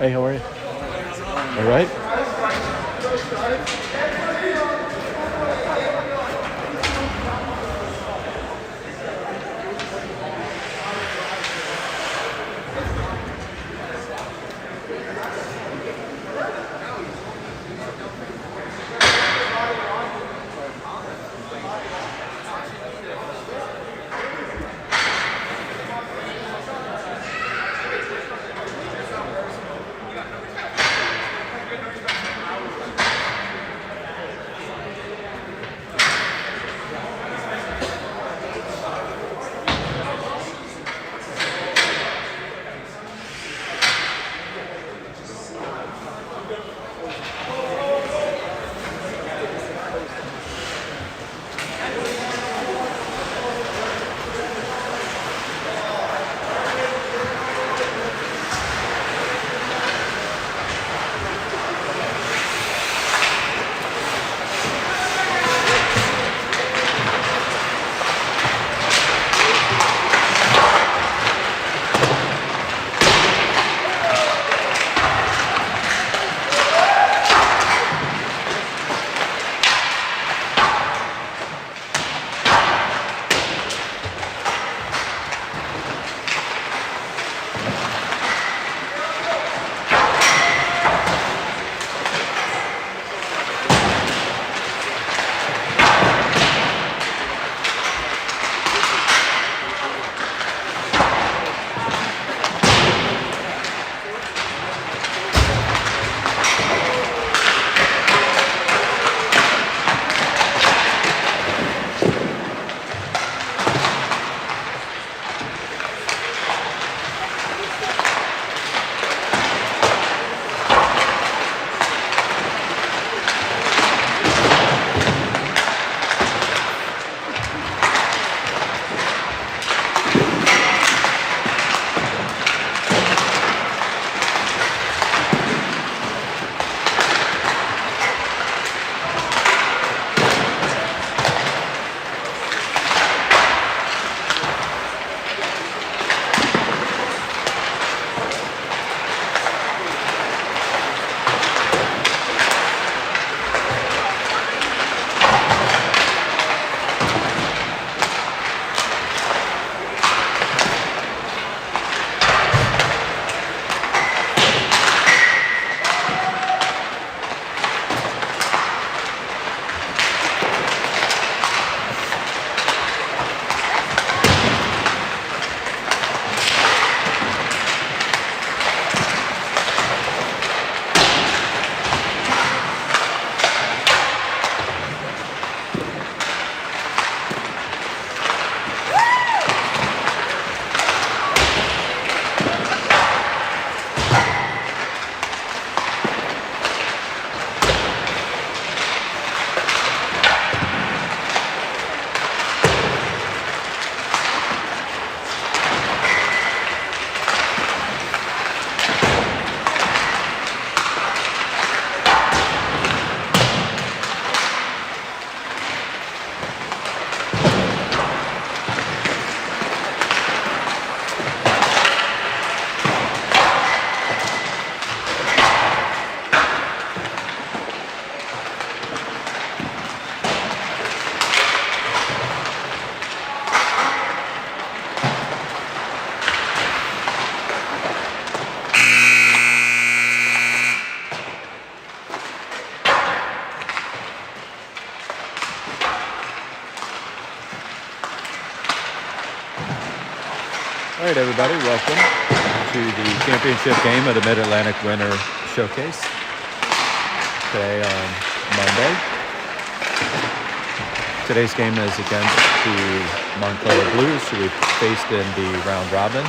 Hey, how are you? All right. All right, everybody, welcome to the championship game of the Mid-Atlantic Winter Showcase today on Monday. Today's game is against the Montclair Blues, who we faced in the round robin.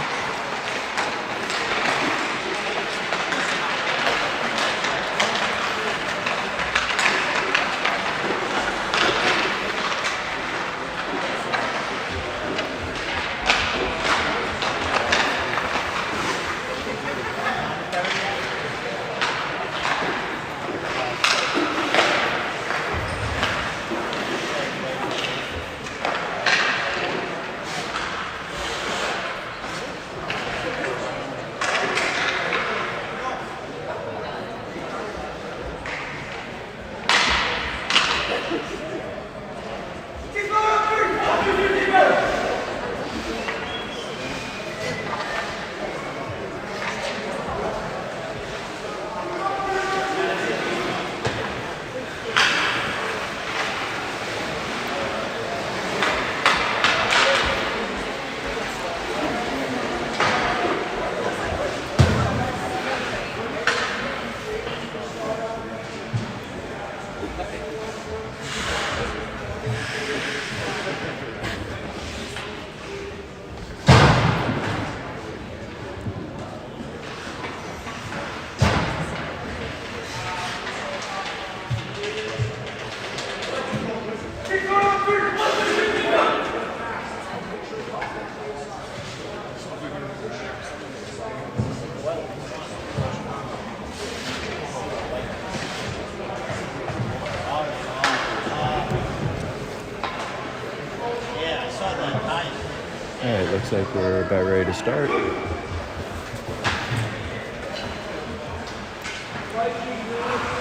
Looks like we're about ready to start.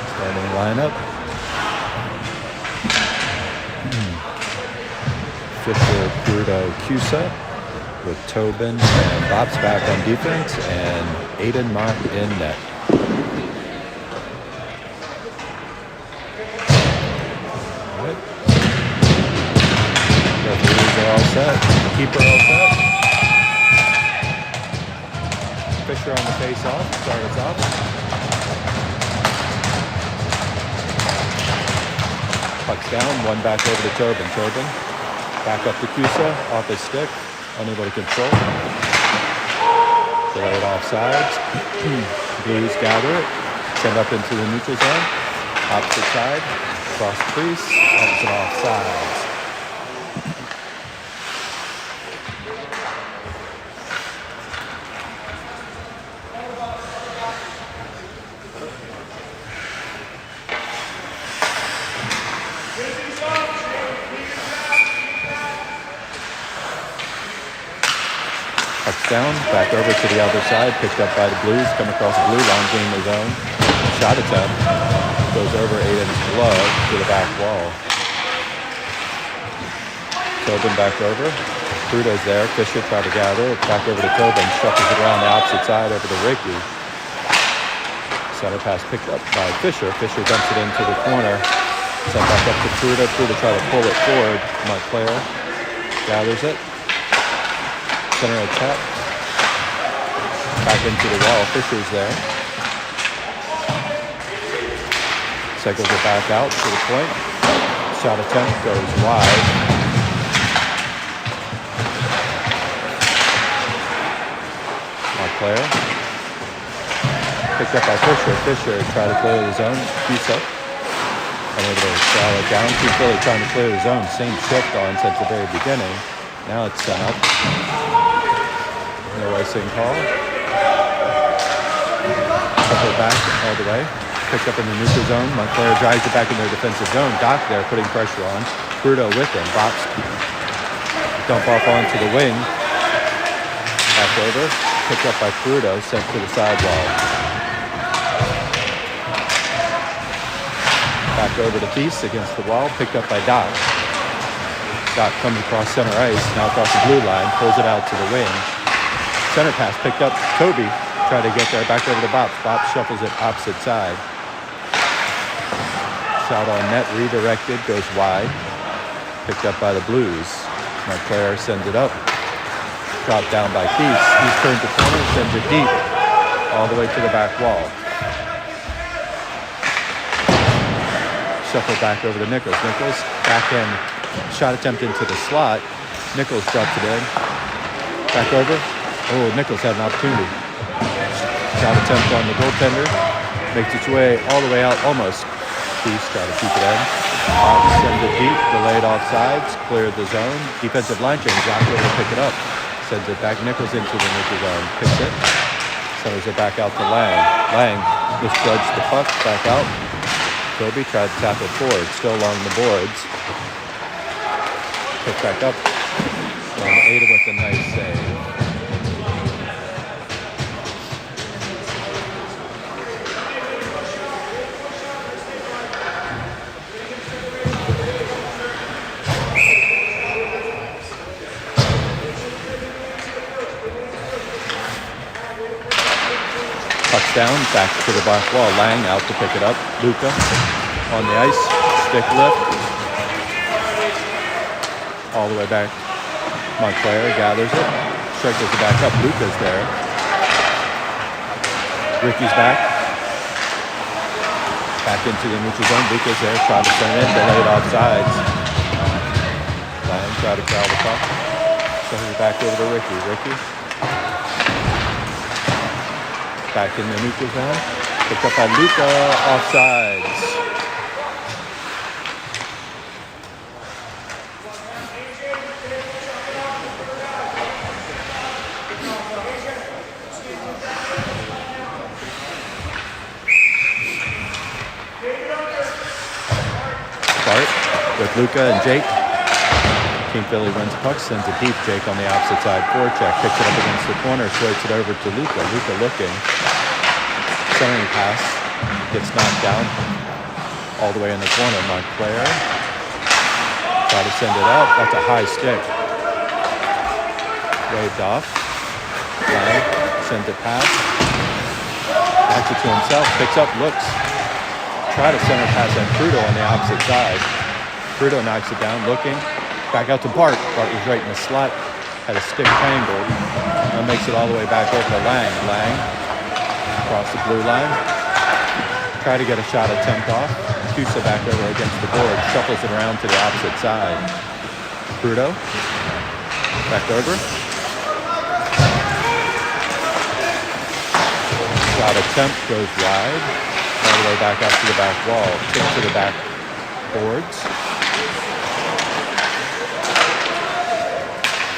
Starting lineup. Fisher, Prudo, Cusa with Tobin and Bop's back on defense and Aiden Mock in net. All right. Referees are all set. Keeper all set. Fisher on the face-off. Start us off. Puck's down. One back over to Tobin. Tobin back up to Cusa. Off his stick. Unable to control. Delayed offsides. Blues gather it. Send up into the neutral zone. Opposite side. Cross crease. Opposite offsides. Down, back over to the other side, picked up by the Blues, come across the blue line, gain his own. Shot attempt, goes over Aiden's glove to the back wall. Tobin back over, Prudo's there, Fisher tried to gather, back over to Tobin, shuffles it around the opposite side over to Ricky. Center pass picked up by Fisher, Fisher dumps it into the corner, sent back up to Prudo, Prudo tried to pull it forward, Montclair gathers it. Center attack. Back into the wall. Fisher's there. Cycles it back out to the point. Shot attempt goes wide. Montclair. Picked up by Fisher. Fisher tried to clear the zone. Cusa. Unable to sail it down. Keep really trying to clear the zone. Same shift on since the very beginning. Now it's sent up. No icing call. Couple back all the way. Picked up in the neutral zone. Montclair drives it back in their defensive zone. Doc there putting pressure on. Prudo with him. Bop's dump off onto the wing. Back over. Picked up by Prudo. Sent to the sidewall. Back over to Thies against the wall. Picked up by Doc. Doc comes across center ice. Now across the blue line. Pulls it out to the wing. Center pass picked up. Toby tried to get there. Back over to Bop. Bop shuffles it opposite side. Shot on net. Redirected. Goes wide. Picked up by the Blues. Montclair sends it up. Dropped down by Thies. Thies turns the corner. Sends it deep. All the way to the back wall. Shuffle back over to Nichols. Nichols back in. Shot attempt into the slot. Nichols drops it in. Back over. Oh, Nichols had an opportunity. Shot attempt on the goaltender. Makes its way all the way out, almost. Thies trying to keep it in. Sends it deep, delayed offsides, cleared the zone. Defensive line change, Jock able to pick it up. Sends it back, Nichols into the neutral zone. Picks it. Sends it back out to Lang. Lang misjudged the puck, back out. Toby tried to tap it forward, still along the boards. Pick back up. And Aiden with a nice save. Puck's down, back to the back wall. Lang out to pick it up. Luca on the ice. Stick lift. All the way back. Montclair gathers it. Circles it back up. Luca's there. Ricky's back. Back into the neutral zone. Luca's there. Trying to turn in. Delayed offsides. Lang try to corral the puck. Circles it back over to Ricky. Ricky. Back in the neutral zone. Picked up by Luca. Offsides. Start with Luca and Jake. Team Philly wins puck, sends it deep. Jake on the opposite side, forecheck, picks it up against the corner, floats it over to Luka. Luka looking, centering pass, gets knocked down all the way in the corner. Montclair try to send it up. That's a high stick. Waved off. Lang sends it past. Backs it to himself, picks up, looks. Try to center pass on Crudo on the opposite side. Crudo knocks it down, looking. Back out to Bart. Bart was right in the slot. Had a stick tangled. And makes it all the way back over to Lang. Lang across the blue line. Try to get a shot attempt off. Shoots it back over against the board. Shuffles it around to the opposite side. Crudo. Back over. Shot attempt goes wide. All the way back out to the back wall. Kick to the back boards.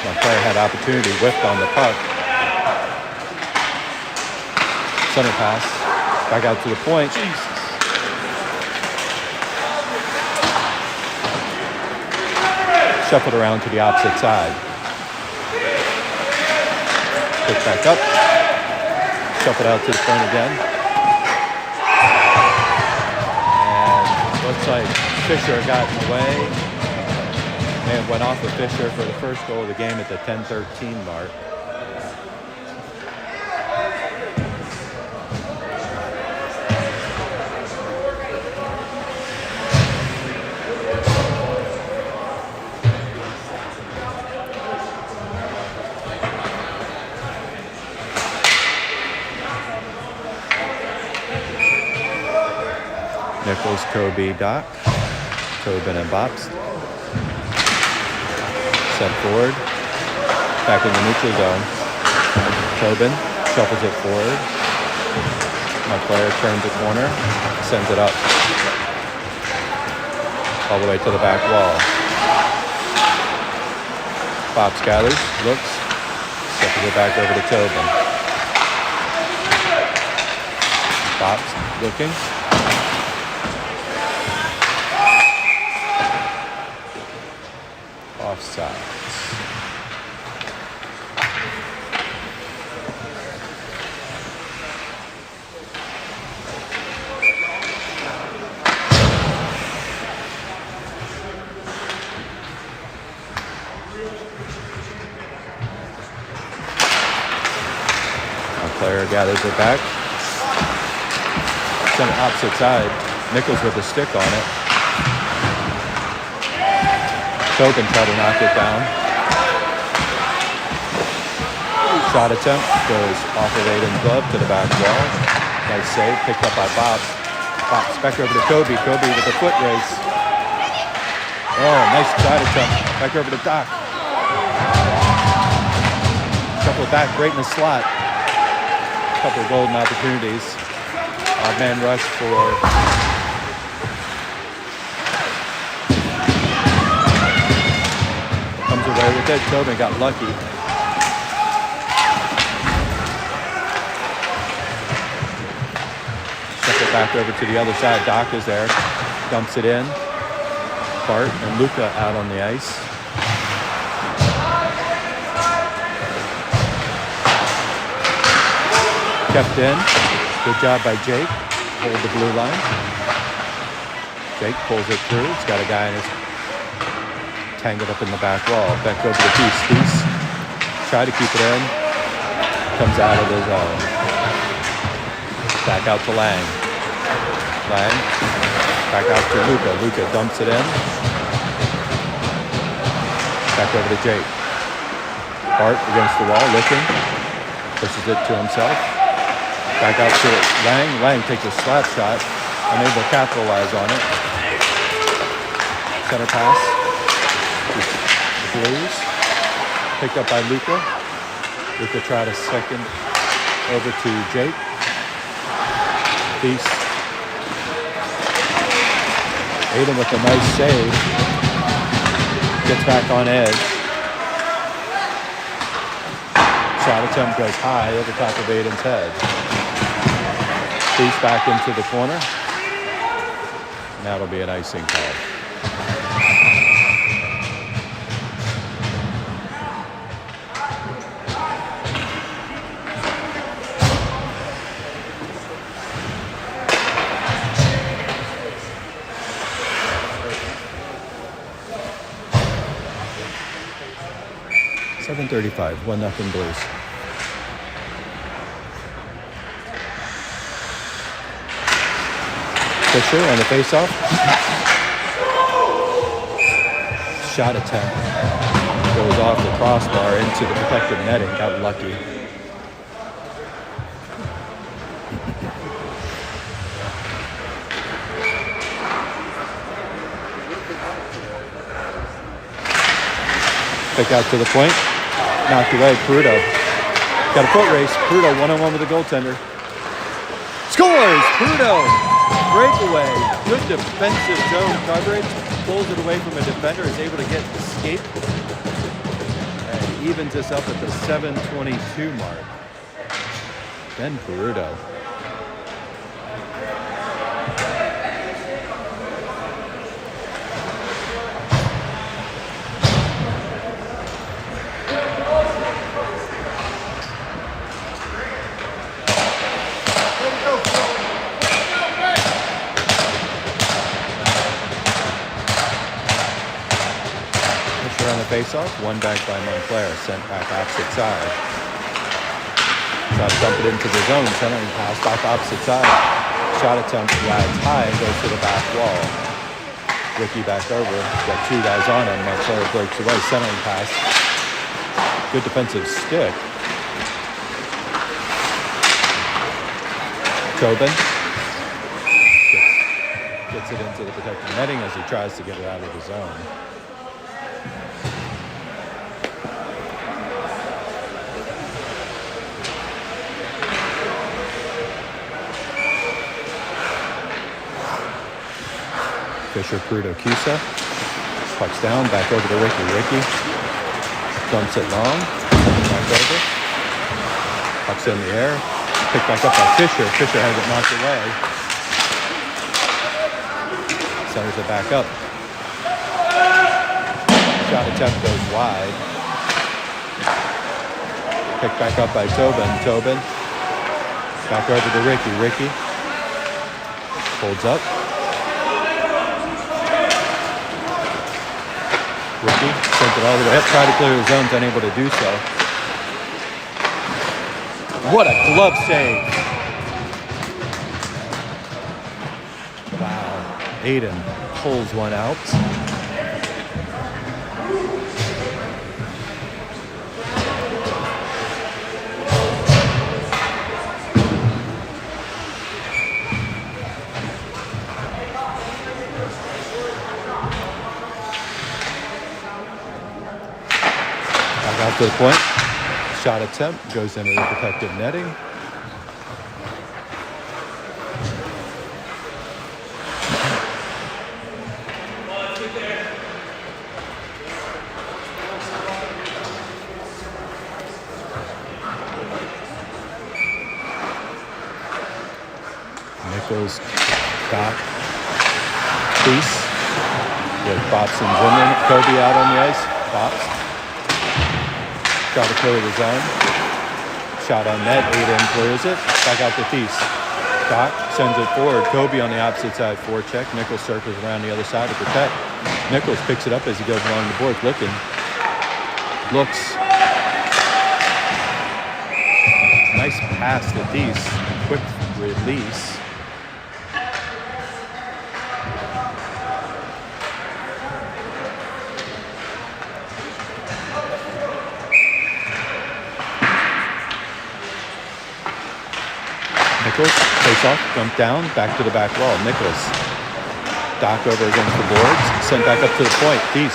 Montclair had opportunity, whipped on the puck. Center pass. Back out to the point. Shuffled around to the opposite side. Pick back up. Shuffled out to the front again. And looks like Fisher got in the way. May have went off of Fisher for the first goal of the game at the 10:13 mark. Nichols, Kobe, Doc, Tobin, and Bops. Sent forward. Back in the neutral zone. Tobin shuffles it forward. Montclair turns the corner. Sends it up. All the way to the back wall. Bops gathers. Looks. Shuffles it back over to Tobin. Bops looking. Offsides. Montclair gathers it back. Center opposite side. Nichols with a stick on it. Tobin tried to knock it down. Shot attempt goes off of Aiden's glove to the back wall. Nice save, picked up by Bops. Bops back over to Kobe. Kobe with a foot race. Oh, nice shot attempt. Back over to Doc. Shuffle back, right in the slot. Couple of golden opportunities. Odd man rush for away with it. Tobin got lucky. Shuffle back over to the other side. Doc is there. Dumps it in. Bart and Luka out on the ice. Kept in. Good job by Jake. Hold the blue line. Jake pulls it through. He's got a guy in his tangled up in the back wall. Back over to Peace. Peace. Try to keep it in. Comes out of his zone. Back out to Lang. Lang. Back out to Luka. Luka dumps it in. Back over to Jake. Bart against the wall, looking. Pushes it to himself. Back out to Lang. Lang takes a slap shot. Unable to capitalize on it. Center pass. The Blues. Picked up by Luka. Luka tried a second over to Jake. Peace. Aiden with a nice save. Gets back on edge. Shot attempt goes high over top of Aiden's head. Peace back into the corner. And that'll be an icing call. 7:35, 1-0 Blues. Fisher on the faceoff. Shot attempt goes off the crossbar into the protective netting. Got lucky. Pick out to the point. Knocked away. Peruto. Got a foot race. Peruto 1-on-1 with the goaltender. Scores! Peruto! Breakaway. Good defensive zone coverage. Pulls it away from a defender. Is able to get escape. And evens this up at the 7:22 mark. Ben Peruto. Face-off, one back by Montclair, sent back opposite side. Try to dump it into the zone, centering pass back opposite side. Shot attempt rides high and goes to the back wall. Ricky back over, got two guys on him. Montclair breaks away, centering pass. Good defensive stick. Tobin gets it into the protected netting as he tries to get it out of the zone. Fisher, Peruto, Cusa. Pucks down, back over to Ricky. Ricky dumps it long. Back over. Pucks in the air. Picked back up by Fisher. Fisher has it knocked away. Centers it back up. Shot attempt goes wide. Picked back up by Tobin. Tobin. Back over to Ricky. Ricky. Holds up. Ricky sent it all the way up, tried to clear the zones, unable to do so. What a glove save. Wow. Aiden pulls one out. Out to the point. Shot attempt goes into the protective netting. Nichols got Peace with Bops and Zimmerman. Kobe out on the ice. Bops. Try to clear the zone. Shot on net. Aiden clears it. Back out to Thies. Doc sends it forward. Kobe on the opposite side forecheck. Nichols circles around the other side to protect. Nichols picks it up as he goes along the boards, looking. Looks. Nice pass to Thies. Quick release. Nichols, face off, jump down, back to the back wall. Nichols, Doc over against the boards, sent back up to the point. Thies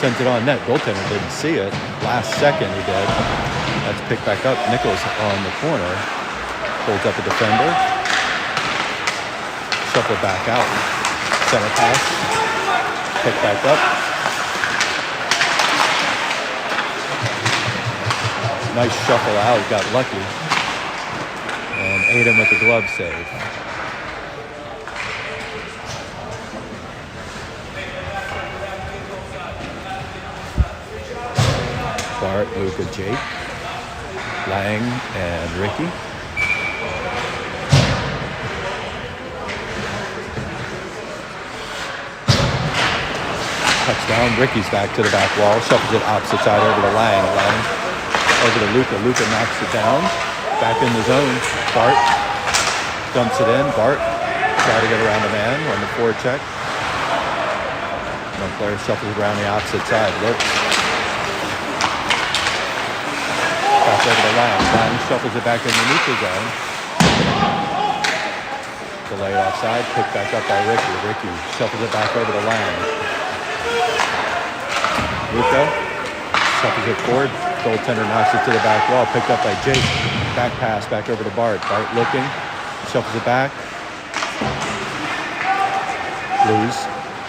sent it on net. Goaltender didn't see it. Last second he did. That's picked back up. Nichols on the corner, holds up a defender. Shuffle back out. Center pass, picked back up. Nice shuffle out, got lucky. And Aiden with the glove save. Bart, Luca, Jake, Lang, and Ricky. Touchdown. Ricky's back to the back wall. Shuffles it opposite side over to Lang. Lang Over to Luka. Luka knocks it down. Back in the zone. Bart dumps it in. Bart try to get around the man on the forecheck. Montclair shuffles around the opposite side. Looks. Back over to Lang. Lang shuffles it back in the neutral zone. Delayed offside. Picked back up by Ricky. Ricky shuffles it back over to Lang. Luka shuffles it forward. Goaltender knocks it to the back wall. Picked up by Jake. Back pass back over to Bart. Bart looking. Shuffles it back. Blues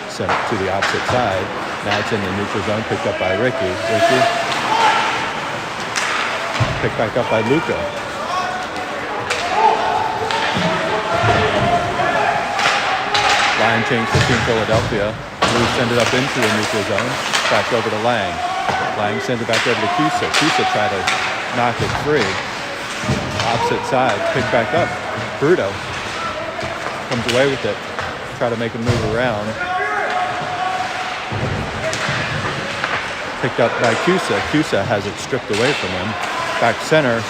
sent it to the opposite side. Now it's in the neutral zone. Picked up by Ricky. Ricky. Picked back up by Luka. Line change for Team Philadelphia. Blues send it up into the neutral zone. Back over to Lang. Lang sends it back over to Cusa. Cusa tried to knock it free. Opposite side. Picked back up. Bruto comes away with it. Try to make him move around. Picked up by Cusa. Cusa has it stripped away from him. Back center.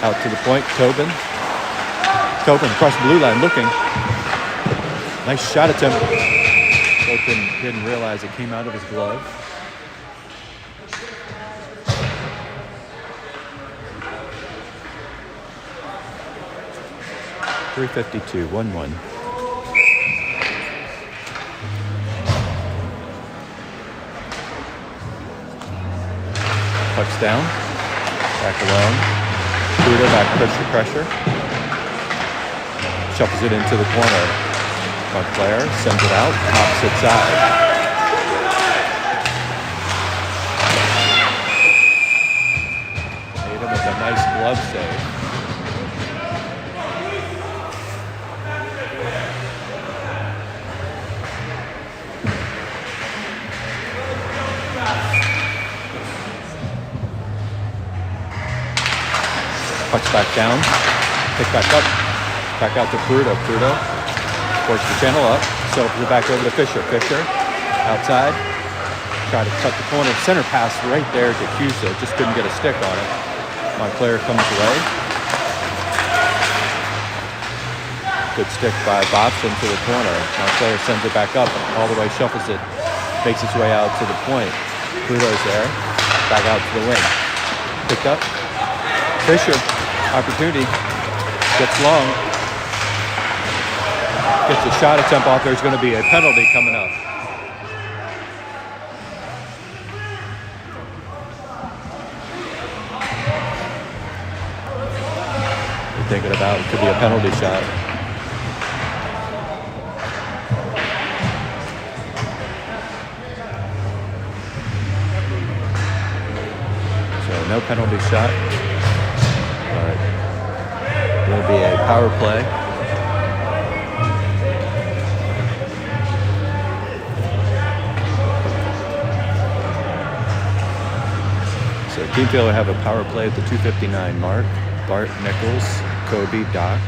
Out to the point. Tobin. Tobin across the blue line looking. Nice shot attempt. Tobin didn't realize it came out of his glove. .352, 1-1. Pucks down. Back alone. Buda back pressure. Shuffles it into the corner. Montclair sends it out. Opposite side. Tatum with a nice glove save. Pucks back down, pick back up, back out to Prudo. Prudo works the channel up, shuffles it back over to Fisher. Fisher outside, try to cut the corner. Center pass right there to Cusa, just couldn't get a stick on it. Montclair comes away. Good stick by Bobson to the corner. Montclair sends it back up, all the way shuffles it, makes its way out to the point. Prudo's there, back out to the wing. Picked up, Fisher. Opportunity, gets long, gets a shot attempt off. There's going to be a penalty coming up. You're thinking about it could be a penalty shot. So no penalty shot. Will be a power play. So Team Philly have a power play at the 2:59 mark. Bart, Nichols, Kobe, Doc,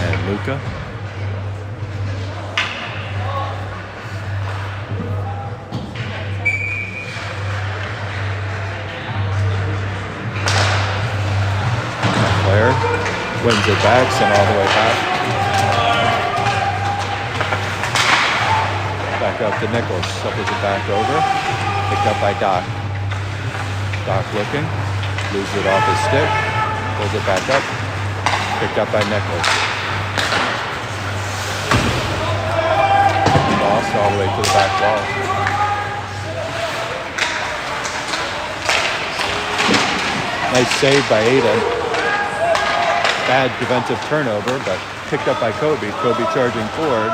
and Luka. Wins it back, sent all the way back. Back up to Nichols, shuffles it back over. Picked up by Doc. Doc looking, loses it off his stick, pulls it back up. Picked up by Nichols. Lost all the way to the back wall. Nice save by Ada. Bad defensive turnover, but picked up by Kobe. Kobe charging forward.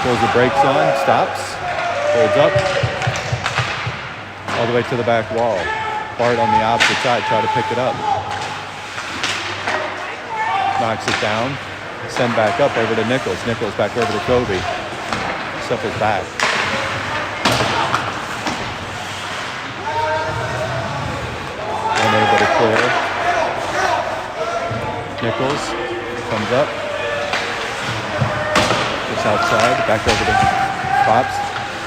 Pulls the brakes on, stops, holds up, all the way to the back wall. Bart on the opposite side, try to pick it up. Knocks it down, send back up over to Nichols. Nichols back over to Kobe. Shuffles back. Unable to clear. Nichols comes up, gets outside, back over to Pops,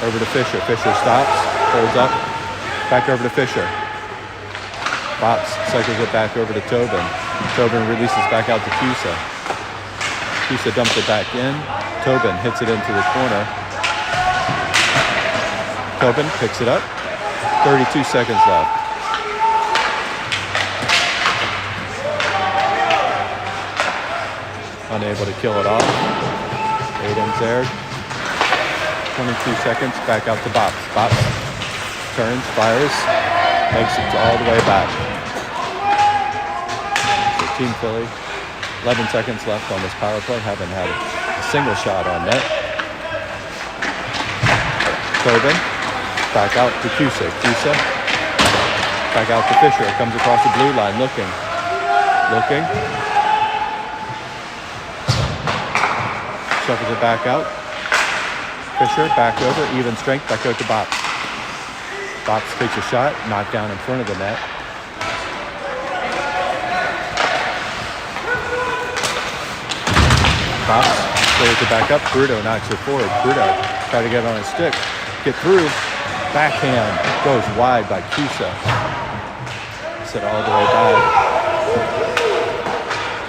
over to Fisher. Fisher stops, holds up, Back over to Fisher. Bops cycles it back over to Tobin. Tobin releases back out to Cusa. Cusa dumps it back in. Tobin hits it into the corner. Tobin picks it up. 32 seconds left. Unable to kill it off. Aiden's there. 22 seconds. Back out to Bops. Bops turns, fires, makes it all the way back. So Team Philly, 11 seconds left on this power play. Haven't had a single shot on net. Tobin, back out to Cusa. Cusa, back out to Fisher. Comes across the blue line, looking. Shuffles it back out. Fisher, back over, even strength, back out to Bops. Bops takes a shot, knocked down in front of the net. Bops throws it back up. Bruto knocks it forward. Bruto try to get on his stick. Get through. Backhand goes wide by Cusa. Set all the way back.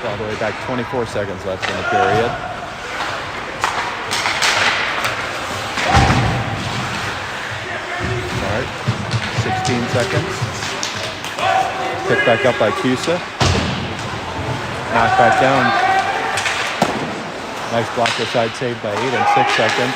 All the way back. 24 seconds left in the period. All right. 16 seconds. Picked back up by Cusa. Knocked back down. Nice blocker side save by 8 in 6 seconds.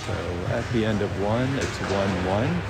So at the end of one, it's 1-1.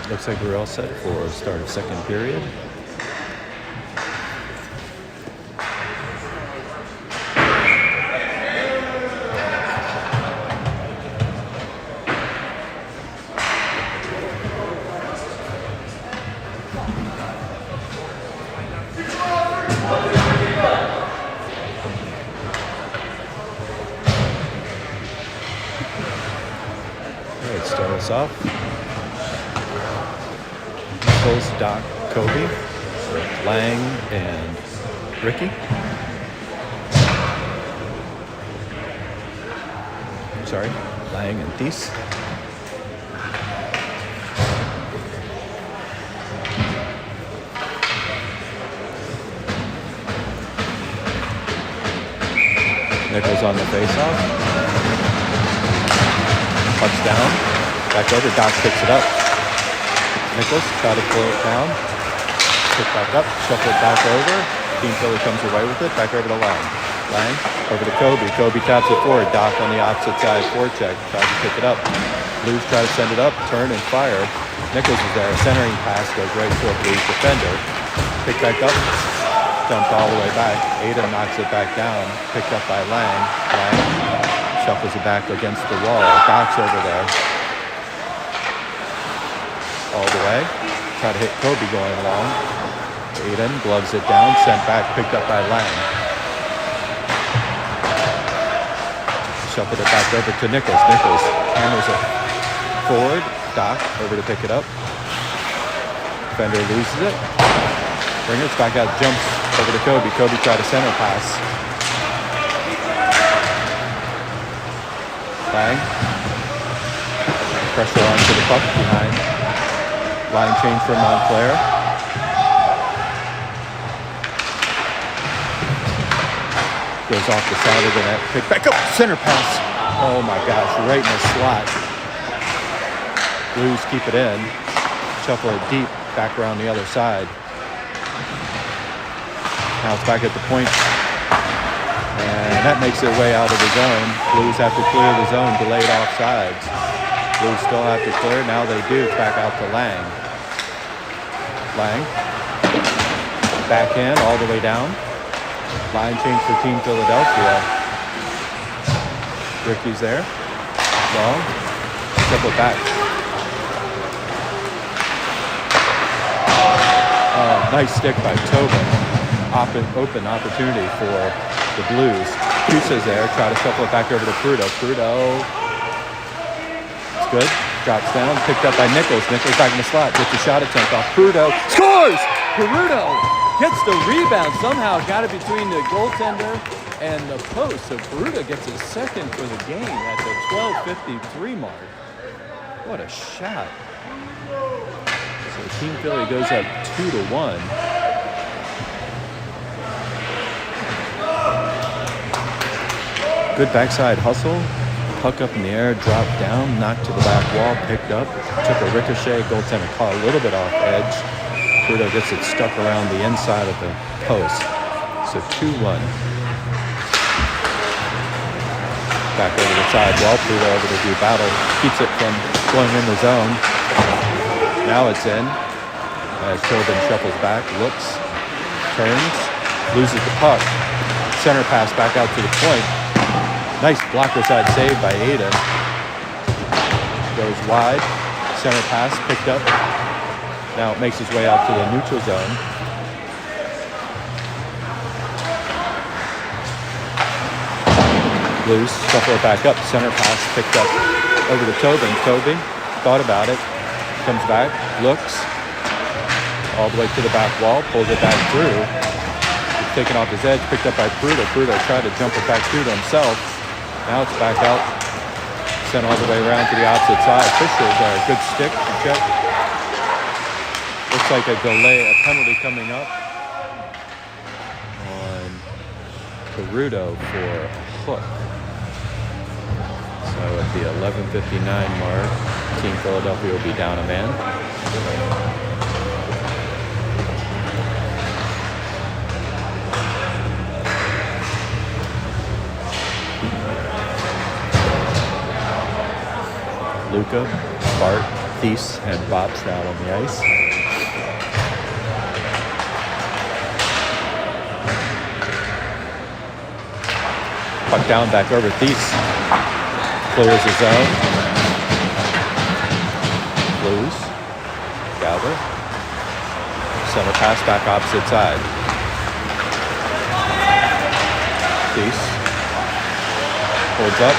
Looks like we're all set for start of second period. All right, start us off. Doc, Kobe, Lang, and Ricky. Sorry, Lang and Thies. Nichols on the face-off. Pucks down. Back over. Doc picks it up. Nichols try to pull it down, pick back up, shuffle it back over. Team Philly comes away with it, back over to Lang. Lang over to Kobe. Kobe taps it forward. Doc on the opposite side, forecheck, tries to pick it up. Blues try to send it up, turn and fire. Nichols is there. Centering pass goes right to a Blues defender. Pick back up. Dumped all the way back. Aiden knocks it back down. Picked up by Lang. Lang shuffles it back against the wall. Doc's over there. All the way. Try to hit Kobe going along. Aiden gloves it down. Sent back. Picked up by Lang. Shuffled it back over to Nichols. Nichols hammers it forward. Doc over to pick it up. Defender loses it. Bringers back out. Jumps over to Kobe. Kobe tried a center pass. Lang. Pressure onto the puck behind. Line change for Montclair. Goes off the side of the net. Pick back up. Center pass. Oh my gosh. Right in the slot. Blues keep it in. Shuffle it deep. Back around the other side. Now it's back at the point. And that makes their way out of the zone. Blues have to clear the zone. Delayed offsides. Blues still have to clear. Now they do. It's back out to Lang. Lang. Backhand all the way down. Line change for Team Philadelphia. Ricky's there. Long. Triple back. Nice stick by Tobin. Open opportunity for the Blues. Cusa's there. Try to shuffle it back over to Prudo. Prudo. It's good. Drops down. Picked up by Nichols. Nichols back in the slot. Gets a shot attempt off. Prudo. Scores! Prudo gets the rebound. Somehow got it between the goaltender and the post. So Prudo gets his second for the game at the 12:53 mark. What a shot. So Team Philly goes up 2-1. Good backside hustle. Puck up in the air, dropped down, knocked to the back wall, picked up, took a ricochet. Goaltender caught a little bit off edge. Prudo gets it stuck around the inside of the post. So 2-1. Back over the side wall. Prudo over to do battle. Keeps it from going in the zone. Now it's in. As Tobin shuffles back, looks, turns, loses the puck. Center pass back out to the point. Nice blocker side save by Aiden. Goes wide. Center pass picked up. Now it makes its way out to the neutral zone. Blues shuffle it back up. Center pass picked up over to Tobin. Tobin thought about it. Comes back. Looks. All the way to the back wall. Pulls it back through. It's taken off his edge. Picked up by Prudo. Prudo tried to jump it back through to himself. Now it's back out. Sent all the way around to the opposite side. Fisher's there. Good stick to check. Looks like a delay, a penalty coming up on Prudo for a hook. So at the 11:59 mark, Team Philadelphia will be down a man. Luca, Bart, Thies, and Bob's out on the ice. Puck down, back over. Thies clears his zone. Blues. Galver. Center pass back opposite side. Thies holds up,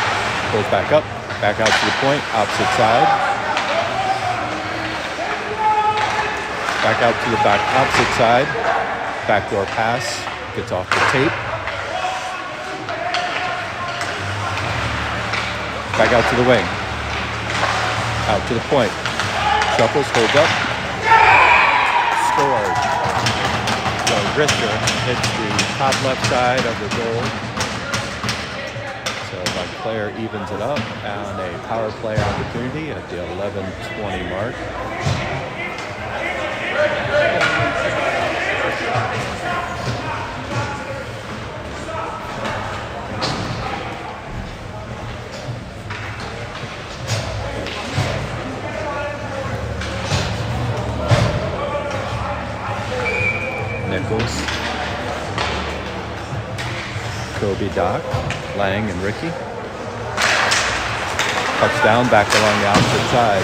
pulls back up. Back out to the point, opposite side. Back out to the back opposite side. Backdoor pass, gets off the tape. Back out to the wing. Out to the point. Shuffles, holds up. Scored. So Richter hits the top left side of the goal. Montclair evens it up on a power play opportunity at the 11:20 mark. Kobe, Doc, Lang, and Ricky. Cuts down, back along the opposite side.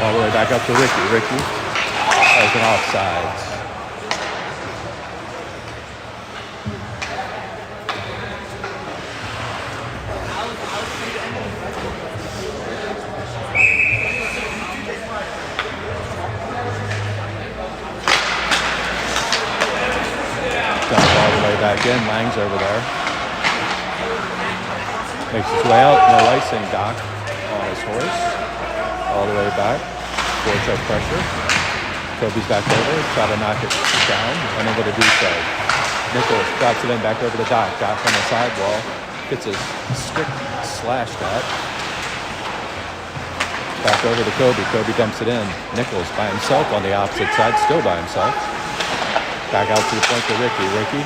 All the way back up to Ricky. Ricky has an offsides. Dump all the way back in. Lang's over there. Makes his way out. No icing. Doc on his horse. All the way back. Forecheck pressure. Kobe's back over. Try to knock it down. Unable to do so. Nichols drops it in back over to Doc. Doc on the sidewall. Gets his stick slashed at. Back over to Kobe. Kobe dumps it in. Nichols by himself on the opposite side. Still by himself. Back out to the point to Ricky.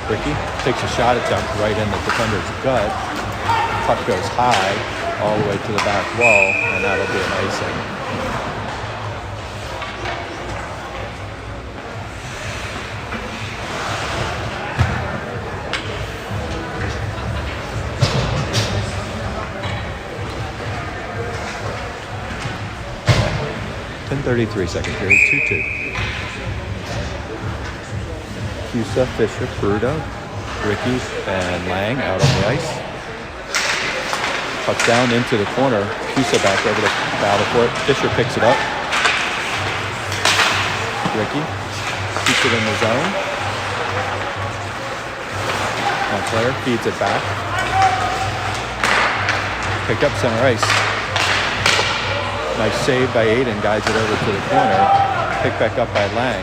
Ricky takes a shot attempt right in the defender's gut. Puck goes high all the way to the back wall, and that'll be an icing. .33 second period, 2-2. Cusa, Fisher, Peruto, Ricky, and Lang out on the ice. Puck down into the corner. Cusa back over the battle for it. Fisher picks it up. Ricky keeps it in the zone. Montclair feeds it back. Picked up center ice. Nice save by Aiden. Guides it over to the corner. Picked back up by Lang.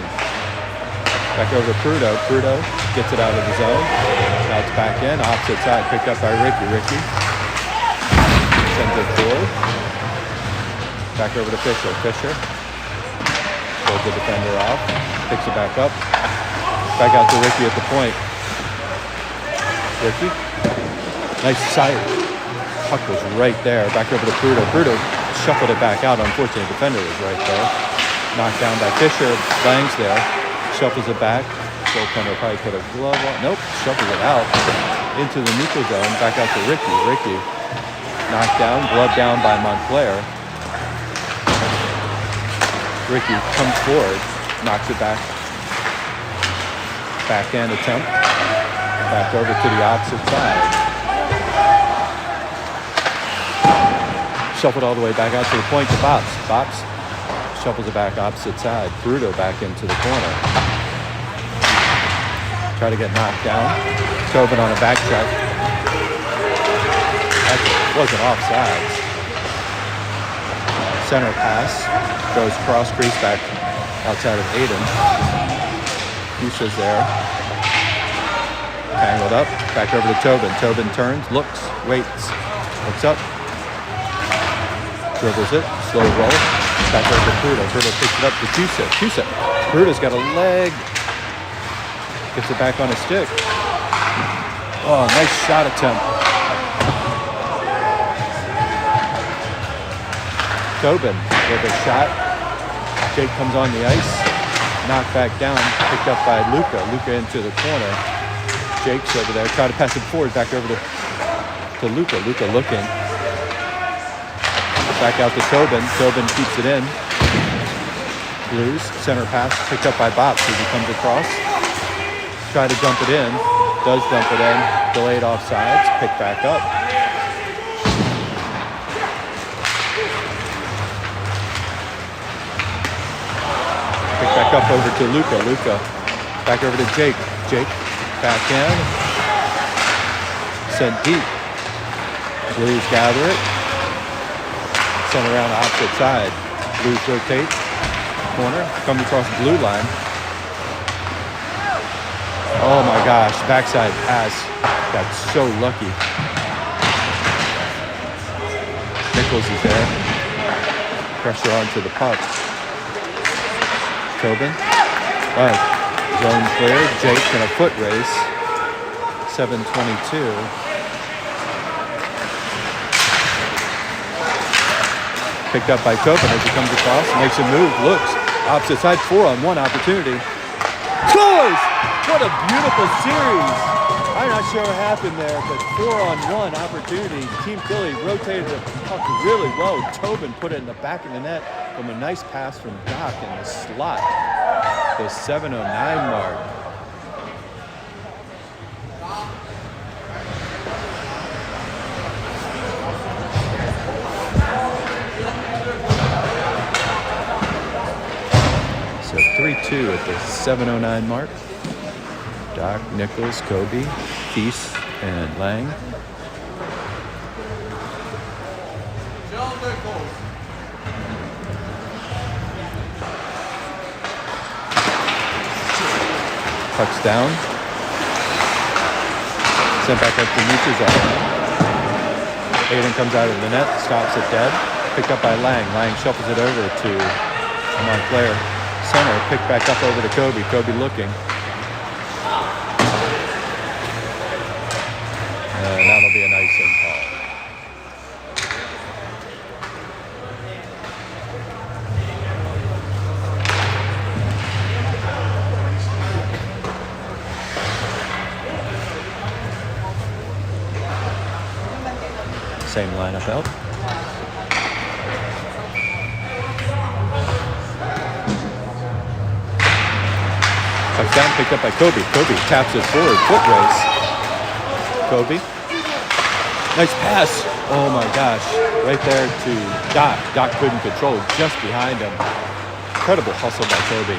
Back over to Peruto. Peruto gets it out of the zone. Now it's back in. Opposite side. Picked up by Ricky. Ricky sends it forward. Back over to Fisher. Fisher pulls the defender off. Picks it back up. Back out to Ricky at the point. Ricky. Nice side. Puck was right there. Back over to Peruto. Peruto shuffled it back out. Unfortunately, the defender was right there. Knocked down by Fisher. Lang's there. Shuffles it back. Goaltender probably put a glove on. Nope. Shuffles it out into the neutral zone. Back out to Ricky. Ricky knocked down. Glove down by Montclair. Ricky comes forward. Knocks it back. Backhand attempt. Back over to the opposite side. Shuffled all the way back out to the point to Bops. Bops shuffles it back opposite side. Peruto back into the corner. Try to get knocked down. Tobin on a back check. That wasn't offsides. Center pass. Goes cross crease back outside of Aiden. Cusa's there. Tangled up. Back over to Tobin. Tobin turns, looks, waits. Looks up. Dribbles it. Slow roll. Back over to Peruto. Peruto picks it up to Cusa. Cusa. Peruto's got a leg. Gets it back on his stick. Oh, nice shot attempt. Tobin with a shot. Jake comes on the ice. Knocked back down. Picked up by Luca. Luca into the corner. Jake's over there. Try to pass it forward. Back over to Luca. Luca looking. Back out to Tobin. Tobin keeps it in. Blues. Center pass. Picked up by Bops as he comes across. Try to dump it in. Does dump it in. Delayed offsides. Picked back up. Picked back up over to Luca. Luca back over to Jake. Jake back in. Sent deep. Blues gather it. Sent around the opposite side. Blues rotate. Corner. Comes across the blue line. Oh my gosh. Backside pass. Got so lucky. Nichols is there. Pressure onto the puck. Tobin. Zone clear. Jake in a foot race. 7:22. Picked up by Tobin as he comes across. Makes a move. Looks. Opposite side. 4-on-1 opportunity. Scores! What a beautiful series. I'm not sure what happened there, but 4-on-1 opportunity. Team Philly rotated the puck really well. Tobin put it in the back of the net from a nice pass from Doc in the slot. The 7:09 mark. So 3-2 at the 7:09 mark. Doc, Nichols, Kobe, Thies, and Lang. Puck's down. Sent back up to Nietzsche's arm. Aiden comes out of the net, stops it dead. Picked up by Lang. Lang shuffles it over to Montclair. Center, picked back up over to Kobe. Kobe looking. And that'll be an icing call. Same lineup out. Puck's down, picked up by Kobe. Kobe taps it forward, foot race. Kobe. Nice pass. Oh my gosh. Right there to Doc. Doc couldn't control, just behind him. Incredible hustle by Kobe.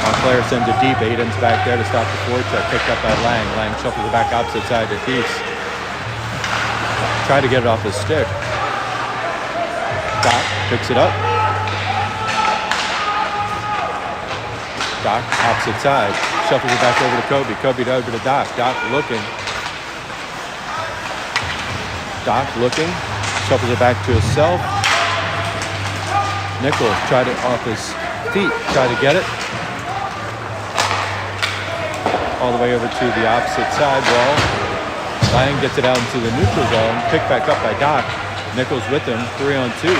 Montclair sends it deep. Aiden's back there to stop the forecheck. Picked up by Lang. Lang shuffles it back opposite side to Thies. Tried to get it off his stick. Doc picks it up. Doc, opposite side. Shuffles it back over to Kobe. Kobe over to Doc. Doc looking. Doc looking. Shuffles it back to himself. Nichols tried it off his feet. Tried to get it. All the way over to the opposite side wall. Lang gets it out into the neutral zone. Picked back up by Doc. Nichols with him. 3-on-2.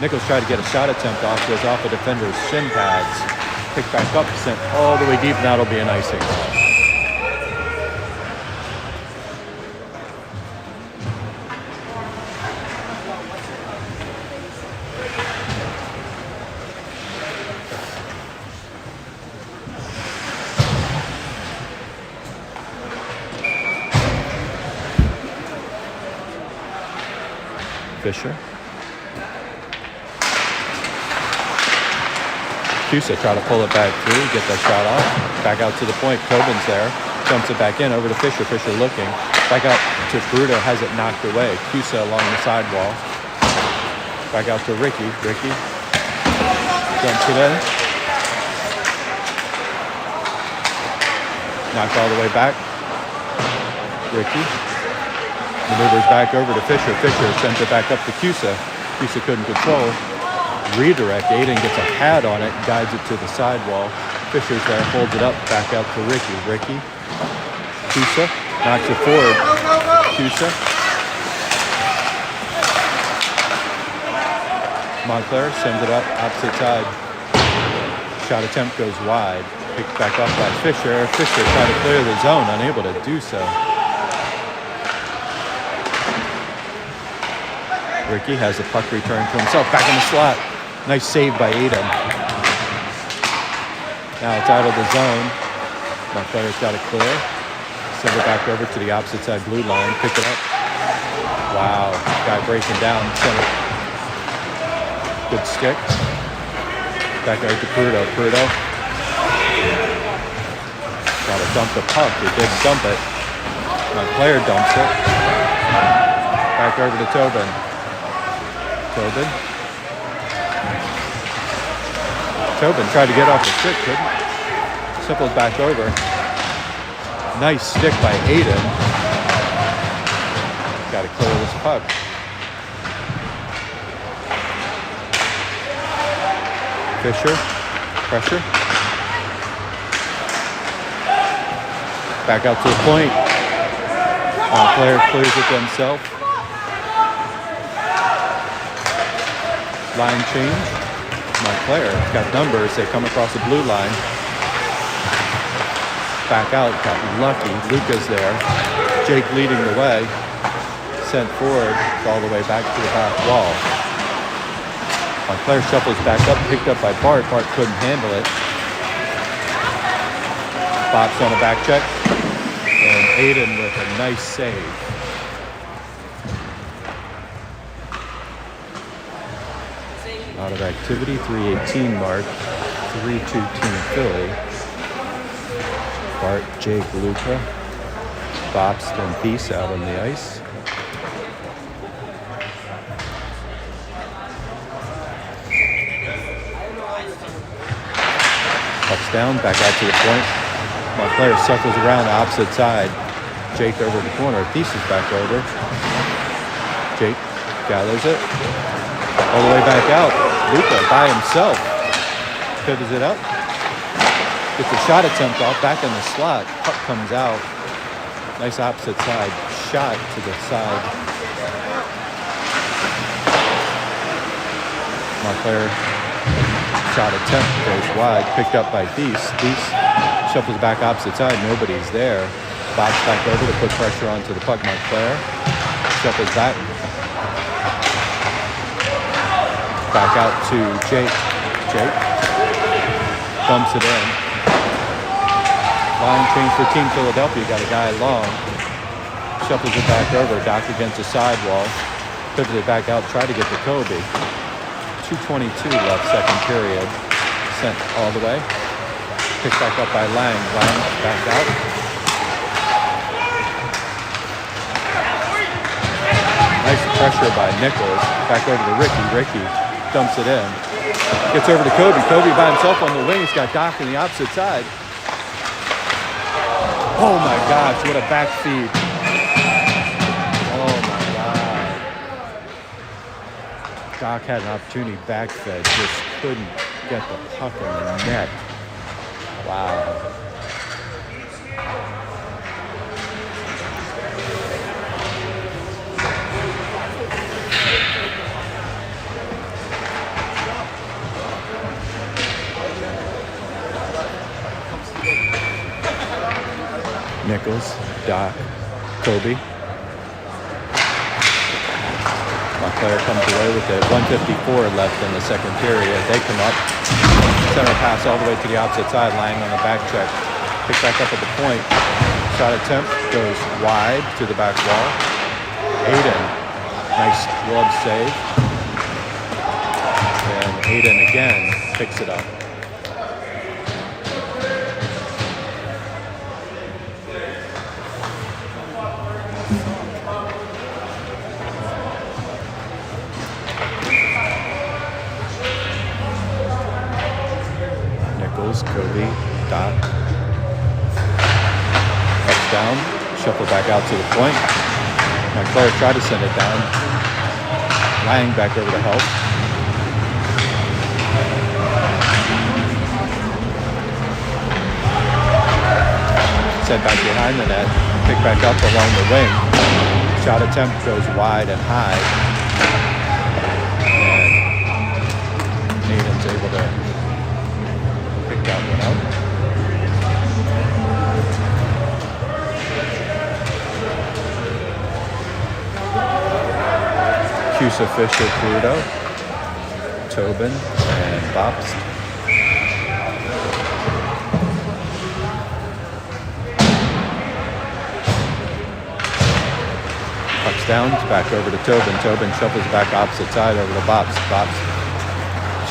Nichols tried to get a shot attempt off. Goes off a defender's shin pads. Picked back up, sent all the way deep, and that'll be an icing. Fisher. Cusa try to pull it back through, get that shot off. Back out to the point. Tobin's there. Dumps it back in over to Fisher. Fisher looking. Back out to Bruto. Has it knocked away. Cusa along the sidewall. Back out to Ricky. Ricky dumps it in. Knocked all the way back. Ricky maneuvers back over to Fisher. Fisher sends it back up to Cusa. Cusa couldn't control. Redirect. Aiden gets a pad on it, guides it to the sidewall. Fisher's there, holds it up, back out to Ricky. Ricky. Cusa knocks it forward. Cusa. Montclair sends it up, opposite side. Shot attempt goes wide. Picked back up by Fisher. Fisher tried to clear the zone, unable to do so. Ricky has the puck returned to himself, back in the slot. Nice save by Aiden. Now it's out of the zone. Montclair's got it clear. Send it back over to the opposite side blue line. Pick it up. Wow. Guy breaking down. Center. Good stick. Back out to Prudo. Prudo. Got to dump the puck. He did dump it. Montclair dumps it. Back over to Tobin. Tobin. Tobin tried to get off the stick, couldn't. Simples back over. Nice stick by Aiden. Got to clear this puck. Fisher. Pressure. Back out to the point. Montclair clears it to himself. Line change. Montclair got numbers. They come across the blue line. Back out, got lucky. Luca's there. Jake leading the way. Sent forward all the way back to the back wall. Montclair shuffles back up, picked up by Bart. Bart couldn't handle it. Bops on a back check. And Aiden with a nice save. Out of activity, 3:18 mark. 3-2 Team Philly. Bart, Jake, Luca, Bops, then Peace out on the ice. Pucks down, back out to the point. Montclair circles around the opposite side. Jake over the corner. Peace is back over. Jake gathers it. All the way back out. Luca by himself. Pivots it up. Gets a shot attempt off, back in the slot. Puck comes out. Nice opposite side shot to the side. Montclair shot attempt goes wide, picked up by Thies. Thies shuffles back opposite side, nobody's there. Box back over to put pressure onto the puck. Montclair shuffles back. Back out to Jake. Jake dumps it in. Line change for Team Philadelphia. Got a guy long. Shuffles it back over. Doc against the sidewall. Pivots it back out. Try to get to Kobe. 2:22 left, second period. Sent all the way. Picked back up by Lang. Lang back out. Nice pressure by Nichols. Back over to Ricky. Ricky dumps it in. Gets over to Kobe. Kobe by himself on the wing. He's got Doc on the opposite side. Oh my gosh, what a back feed. Oh my God. Doc had an opportunity, back fed, just couldn't get the puck in the net. Wow. Nichols, Doc, Kobe. Montclair comes away with it. 1:54 left in the second period. They come up. Center pass all the way to the opposite side. Lang on the back check. Pick back up at the point. Shot attempt goes wide to the back wall. Aiden, nice glove save. And Aiden again picks it up. Kobe, Doc, ups down, shuffle back out to the point. Montclair tried to send it down. Lang back over to help. Sent back behind the net, pick back up along the wing. Shot attempt goes wide and high. And Nathan's able to pick that one out. Cusa, Fisher, Pluto, Tobin, and Bops. Pucks down, back over to Tobin. Tobin shuffles back opposite side over to Bops. Bops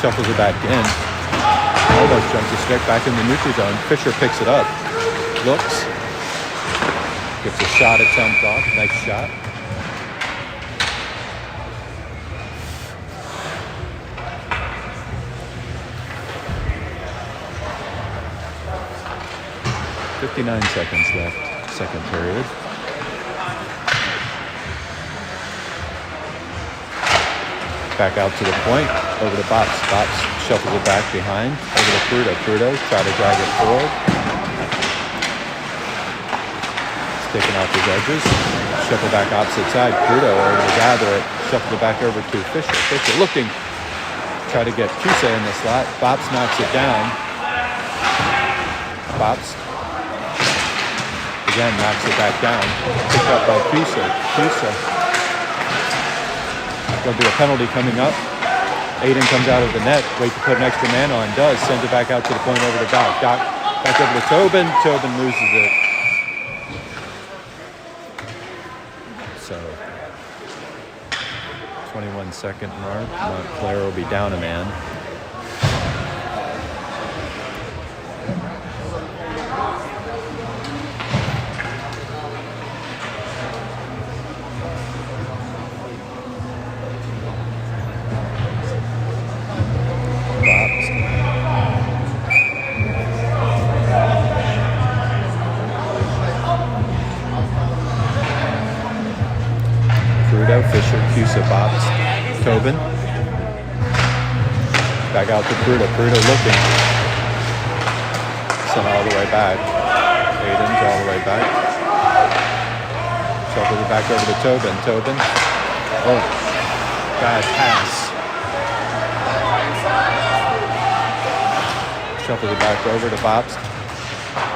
shuffles it back in. Almost jumps the stick back in the neutral zone. Fisher picks it up. Looks. Gets a shot attempt off. Nice shot. .59 seconds left. Second period. Back out to the point. Over to Bops. Bops shuffles it back behind. Over to Prudo. Prudo try to drag it forward. Sticking off his edges. Shuffle back opposite side. Prudo over to gather it. Shuffle it back over to Fisher. Fisher looking. try to get Cusa in the slot. Bops knocks it down. Bops again knocks it back down. Picked up by Cusa. There'll be a penalty coming up. Aiden comes out of the net. Wait to put an extra man on. Does. Sends it back out to the point over to Doc. Doc back over to Tobin. Tobin loses it. So 21-second mark. Montclair will be down a man. Fisher, Cusa, Bops, Tobin. Back out to Pruda. Pruda looking. Sent all the way back. Aiden's all the way back. Shuffles it back over to Tobin. Tobin. Oh, bad pass. Shuffles it back over to Bops.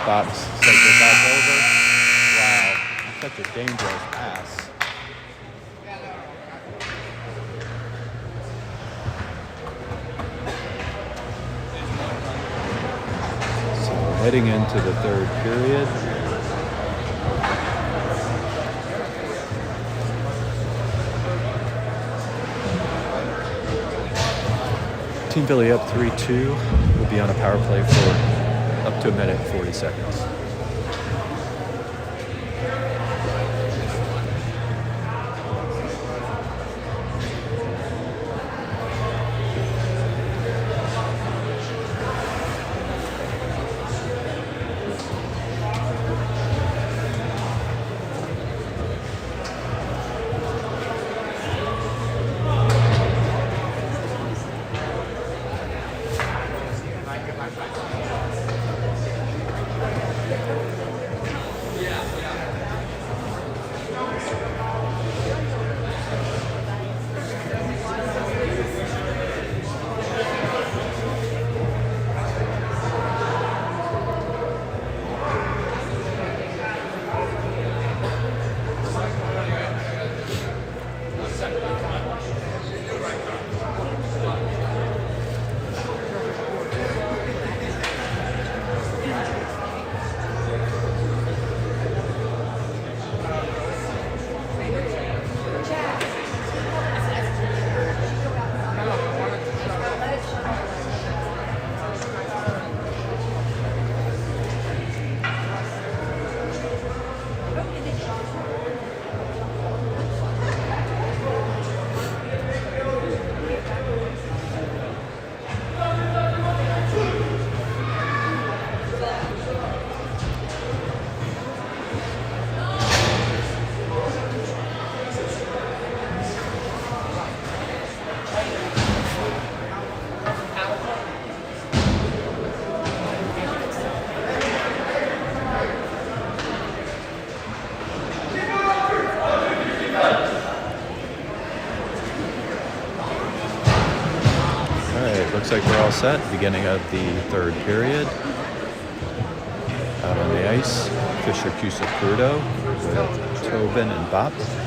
Bops sends it back over. Wow, such a dangerous pass. Heading into the third period. Team Philly up 3-2. We'll be on a power play for up to a minute and 40 seconds. Looks like we're all set. Beginning of the third period. Out on the ice, Fisher, Cusa, Prudo with Tobin and Bops.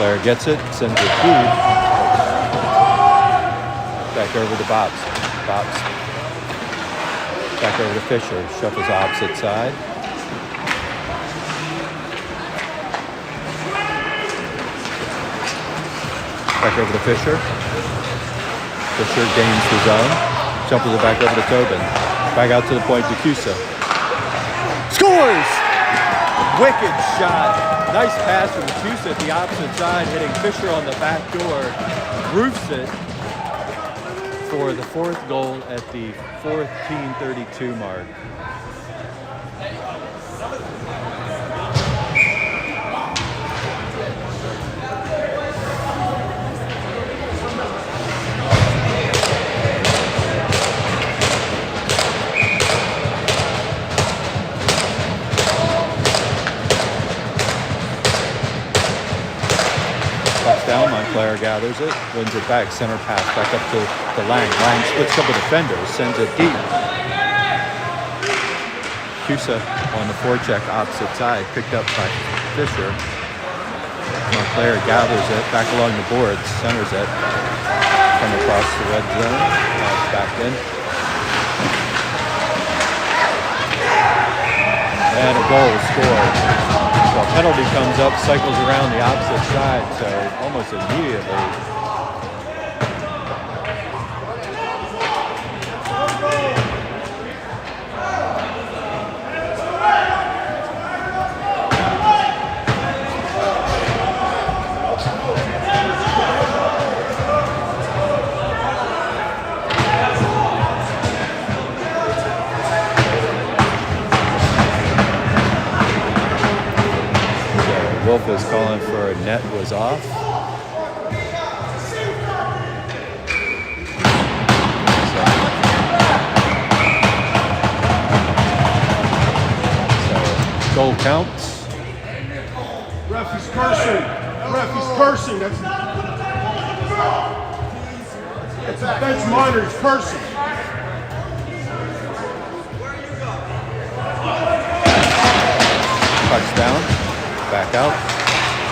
Montclair gets it, sends it through. Back over to Bops. Bops. Back over to Fisher. Shuffles opposite side. Back over to Fisher. Fisher gains the zone. Shuffles it back over to Tobin. Back out to the point to Cusa. Scores! Wicked shot. Nice pass from Cusa at the opposite side, hitting Fisher on the back door. Roofs it for the fourth goal at the 14:32 mark. down. Montclair gathers it, wins it back. Center pass back up to Lang. Lang splits a couple defenders, sends it deep. Cusa on the forecheck opposite side, picked up by Fisher. Montclair gathers it back along the boards, centers it. Come across the red zone. Now it's back in. And a goal scored. So a penalty comes up, cycles around the opposite side, so almost immediately. Wolf is calling for a net was off. So goal counts. Ref is cursing. Ref is cursing. That's bench monitor. He's cursing. Touchdown. Back out.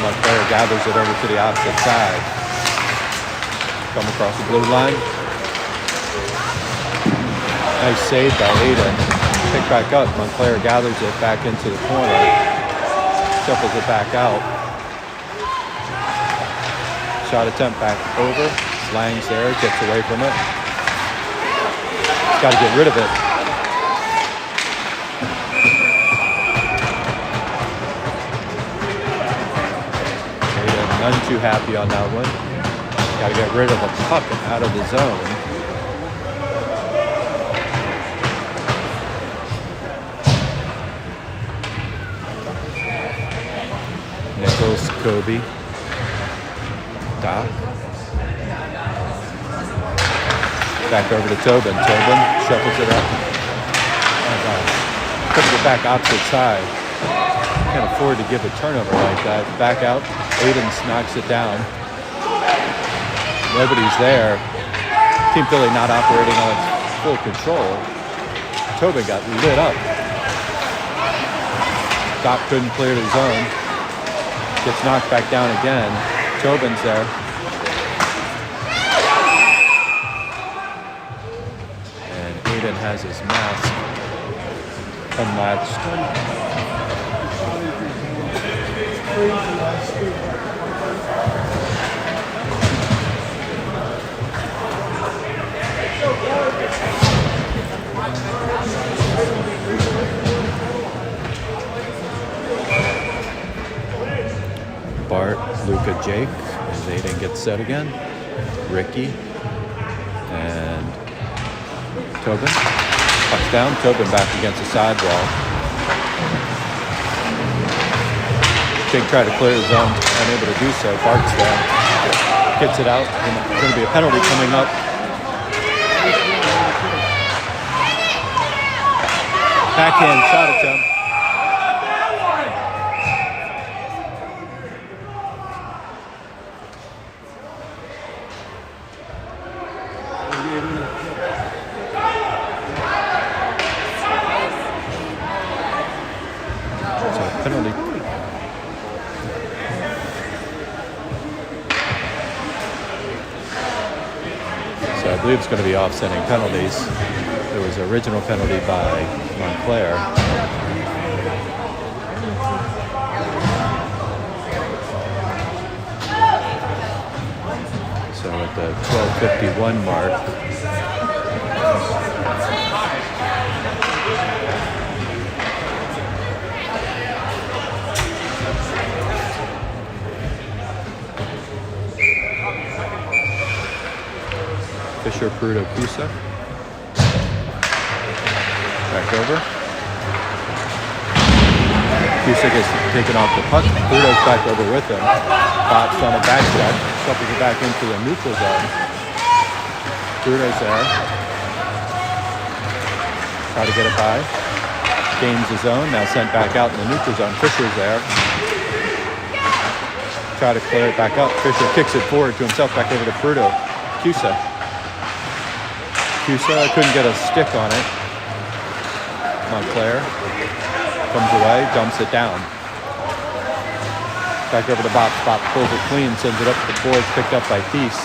Montclair gathers it over to the opposite side. Come across the blue line. Nice save by Aiden. Pick back up. Montclair gathers it back into the corner. Shuffles it back out. Shot attempt back over. Lang's there. Gets away from it. He's got to get rid of it. None too happy on that one. Got to get rid of the puck out of the zone. Nichols, Kobe, Doc. Back over to Tobin. Tobin shuffles it up. Puts it back opposite side. Can't afford to give a turnover like that. Back out. Aiden knocks it down. Nobody's there. Team Philly not operating on full control. Tobin got lit up. Doc couldn't clear the zone. Gets knocked back down again. Tobin's there. And Aiden has his mask unmatched. Bart, Luca, Jake, as Aiden gets set again. Ricky and Tobin. Pucks down. Tobin back against the sidewall. Jake tried to clear the zone, unable to do so. Bart's there. Gets it out. And there's going to be a penalty coming up. Backhand shot attempt. So penalty. So I believe it's going to be offsetting penalties. There was an original penalty by Montclair. So at the 12:51 mark, Fisher, Prudo, Cusa. Back over. Cusa gets taken off the puck. Prudo's back over with him. Botched on a back check. Shuffles it back into the neutral zone. Prudo's there. Try to get it by. Gains his own. Now sent back out in the neutral zone. Fisher's there. Try to clear it back up. Fisher kicks it forward to himself, back over to Fruto. Cusa couldn't get a stick on it. Montclair comes away, dumps it down. Back over to Bop. Bop pulls it clean, sends it up the boards, picked up by Thies.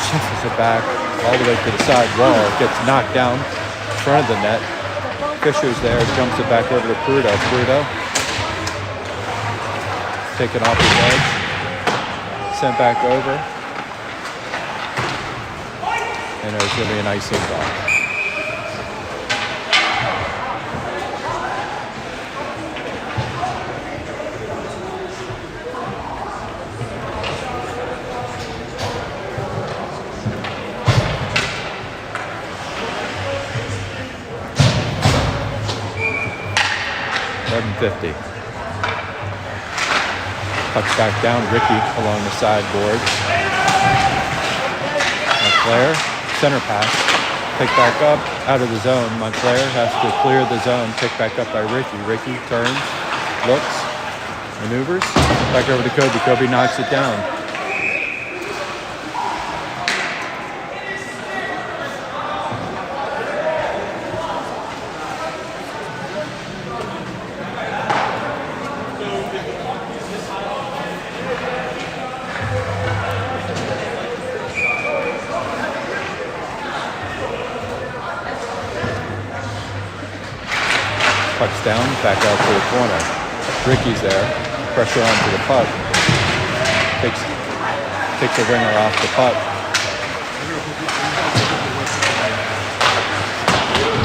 Shuffles it back all the way to the side wall. Gets knocked down in front of the net. Fisher's there, jumps it back over to Fruto. Fruto taken off his edge, sent back over. And there's going to be an icing ball. $11.50. Pucks back down. Ricky along the sideboard. Montclair, center pass. Pick back up, out of the zone. Montclair has to clear the zone. Pick back up by Ricky. Ricky turns, looks, maneuvers. Back over to Kobe. Kobe knocks it down. Puck's down, back out to the corner. Ricky's there. Pressure onto the puck. Takes the ringer off the puck.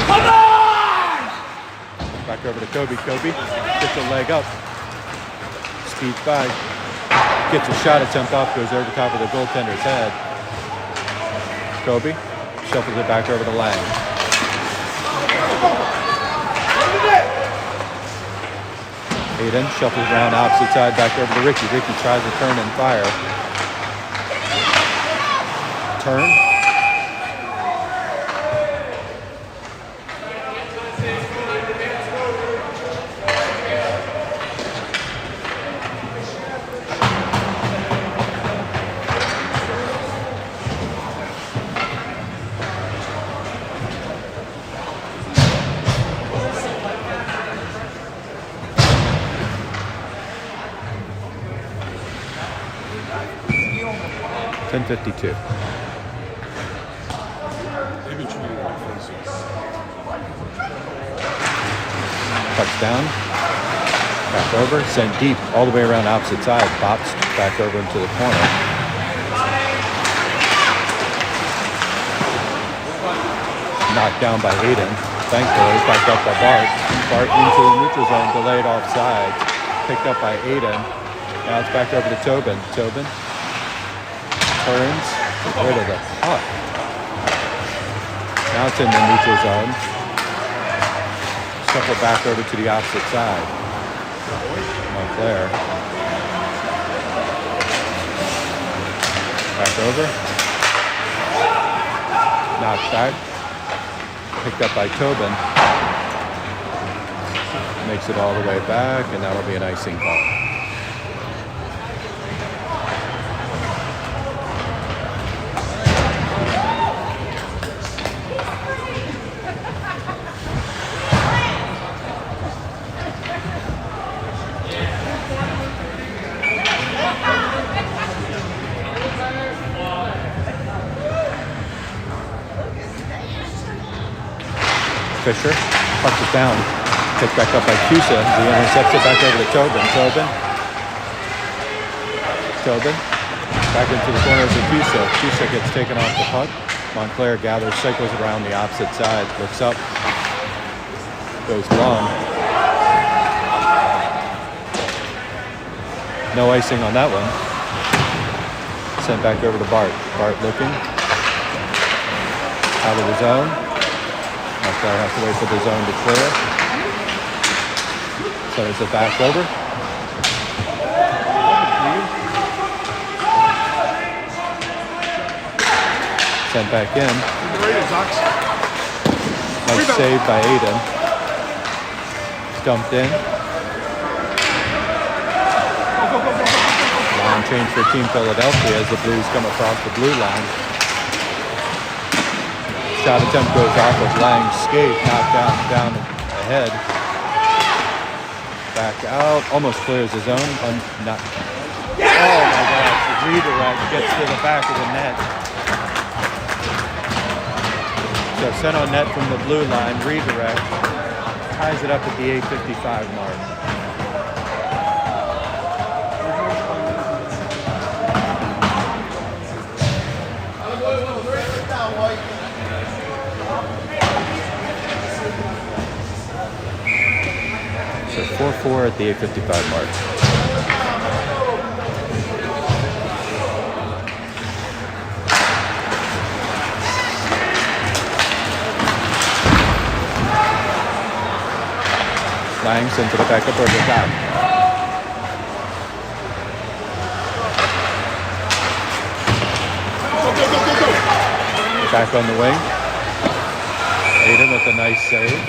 Come on! Back over to Kobe. Kobe gets a leg up. Speeds by. Gets a shot attempt off, goes over the top of the goaltender's head. Kobe shuffles it back over to Lang. Aiden shuffles around opposite side, back over to Ricky. Ricky tries to turn and fire. Turn. $10.52. Pucks down. Back over. Sent deep all the way around opposite side. Pops back over into the corner. Knocked down by Aiden. Thankfully, backed up by Bart. Bart into the neutral zone. Delayed offside. Picked up by Aiden. Now it's back over to Tobin. Tobin turns, rid of the puck. Now it's in the neutral zone. Shuffle back over to the opposite side. Montclair. Back over. Knocked back. Picked up by Tobin. Makes it all the way back, and that'll be an icing call. Fisher pucks it down. Picked back up by Cusa. He intercepts it back over to Tobin. Tobin. Back into the corner to Cusa. Cusa gets taken off the puck. Montclair gathers, cycles around the opposite side. Looks up. Goes long. No icing on that one. Sent back over to Bart. Bart looking. Out of the zone. Montclair has to wait for the zone to clear. Centers it back over. Sent back in. Nice save by Aiden. Dumped in. Line change for Team Philadelphia as the Blues come across the blue line. Shot attempt goes off of Lang's skate, knocked down ahead. Back out, almost clears his own. Oh my gosh, the redirect gets to the back of the net. So sent on net from the blue line, redirect, ties it up at the 8:55 mark. So 4-4 at the 8:55 mark. Lang sends it back up over the top. Back on the wing. Aiden with a nice save.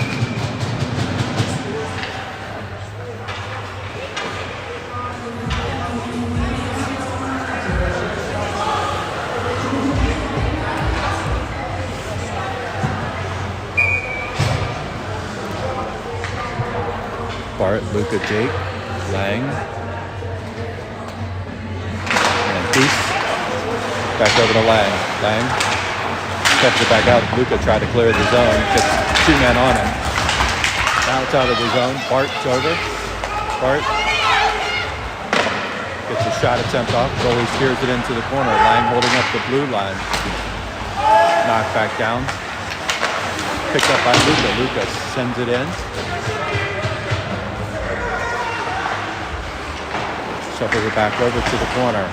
Bart, Luka, Jake, Lang, and Peace. Back over to Lang. Lang steps it back out. Luka tried to clear the zone. Gets two men on him. Now it's out of the zone. Bart's over. Bart gets a shot attempt off. Goalie steers it into the corner. Lang holding up the blue line. Knocked back down. Picked up by Luka. Luka sends it in. Shuffles it back over to the corner.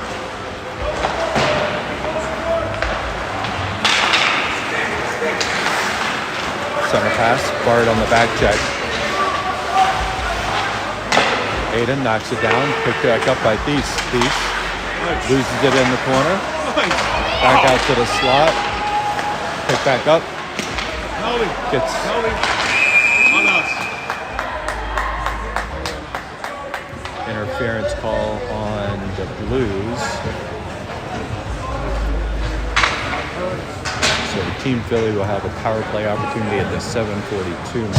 Center pass. Bart on the back check. Aiden knocks it down. Picked back up by Thies. Thies loses it in the corner. Back out to the slot. Picked back up. Gets interference call on the Blues. So Team Philly will have a power play opportunity at the 7:42 mark.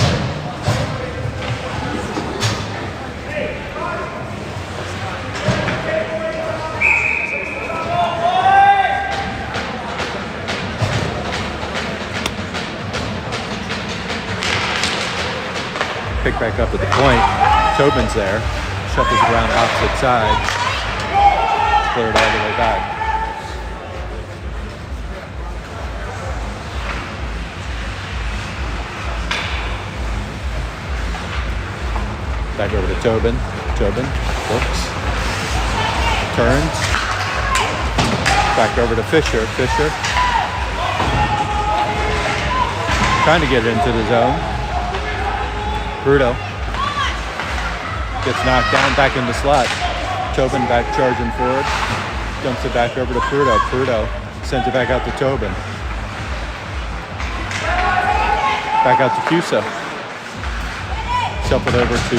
Pick back up at the point. Tobin's there. Shuffles around opposite side. Cleared all the way back. Back over to Tobin. Tobin looks. Turns. Back over to Fisher. Fisher. Trying to get it into the zone. Bruto. Gets knocked down, back in the slot. Tobin back charging forward. Dumps it back over to Prudo. Prudo sends it back out to Tobin. Back out to Cusa. Shuffled over to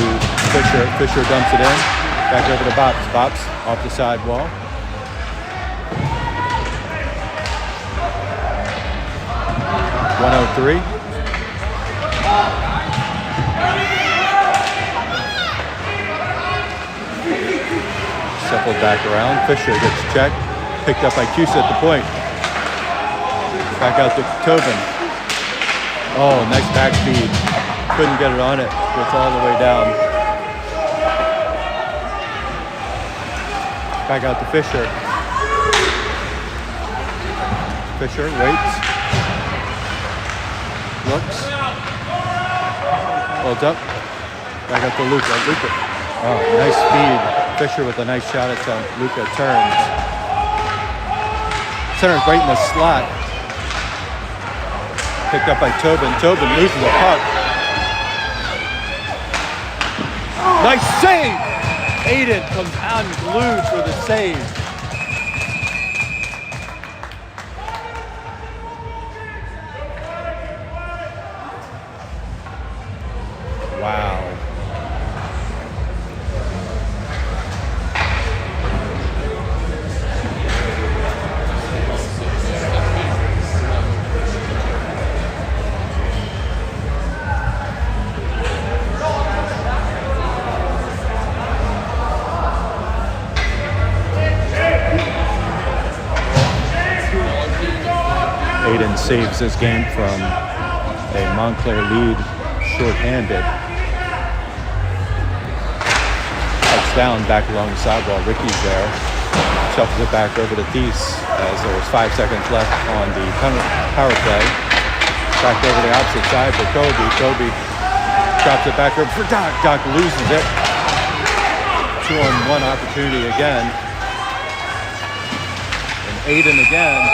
Fisher. Fisher dumps it in. Back over to Bops. Bops off the side wall. .103. Shuffled back around. Fisher gets checked. Picked up by Cusa at the point. Back out to Tobin. Oh, nice back feed. Couldn't get it on it. Gets all the way down. Back out to Fisher. Fisher waits. Looks. Holds up. Back out to Luka. Luka. Oh, nice feed. Fisher with a nice shot attempt. Luka turns. Center's right in the slot. Picked up by Tobin. Tobin loses the puck. Nice save! Aiden comes unglued for the save. Wow. Aiden saves this game from a Montclair lead shorthanded. Down back along the sidewall. Ricky's there. Shuffles it back over to Thies as there was 5 seconds left on the power play. Back over the opposite side for Kobe. Kobe drops it back over for Doc. Doc loses it. 2-on-1 opportunity again. And Aiden again.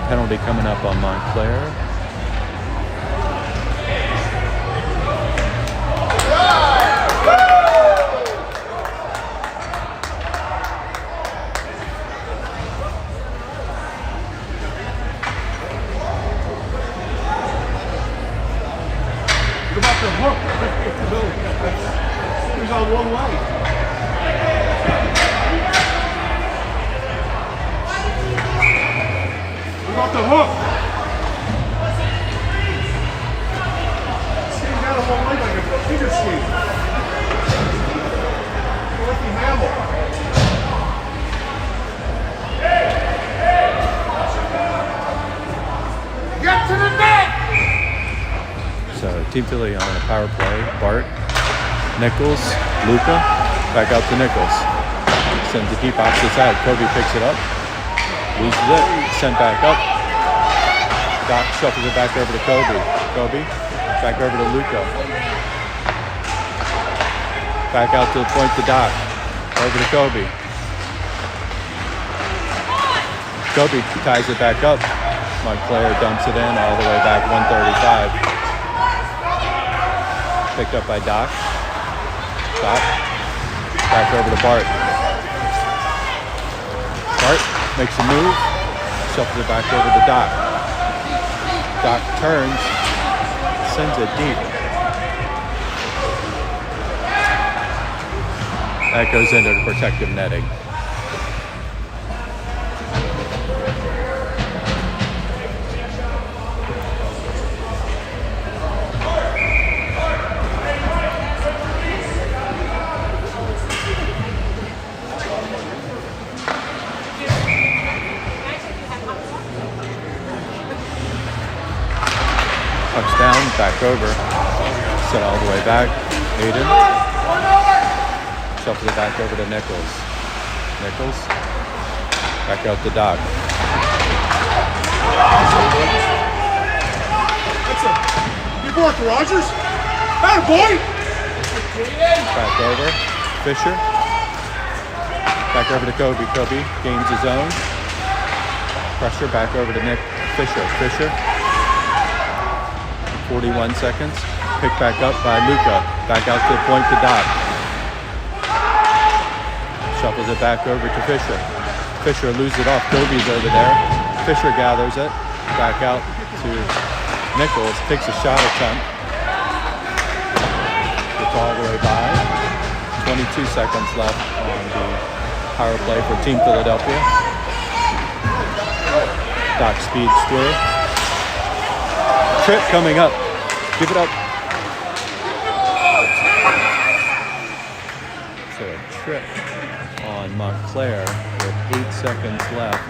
Penalty coming up on Montclair. What about the hook? He's on one way. What about the hook? Skating down on one leg like a figure skate. Like Hamill. Get to the net! So Team Philly on a power play. Bart, Nichols, Luca, back out to Nichols. Sends it deep opposite side. Kobe picks it up. Loses it, sent back up. Doc shuffles it back over to Kobe. Kobe, back over to Luca. Back out to the point to Doc. Over to Kobe. Kobe ties it back up. Montclair dumps it in all the way back 135. Picked up by Doc. Doc, back over to Bart. Bart makes a move, shuffles it back over to Doc. Doc turns, sends it deep. That goes into the protective netting. Pucks down, back over. Set all the way back. Aiden. Shuffles it back over to Nichols. Nichols. Back out to Doc. You worked, Rogers? Atta boy! Back over. Fisher. Back over to Kobe. Kobe gains his own. Pressure back over to Nick. Fisher. Fisher. 41 seconds. Picked back up by Luca. Back out to the point to Doc. Shuffles it back over to Fisher. Fisher loses it off. Kobe's over there. Fisher gathers it. Back out to Nichols. Takes a shot attempt. Gets all the way by. 22 seconds left on the power play for Team Philadelphia. Doc speeds through. Trip coming up. Give it up. So a trip on Montclair with 8 seconds left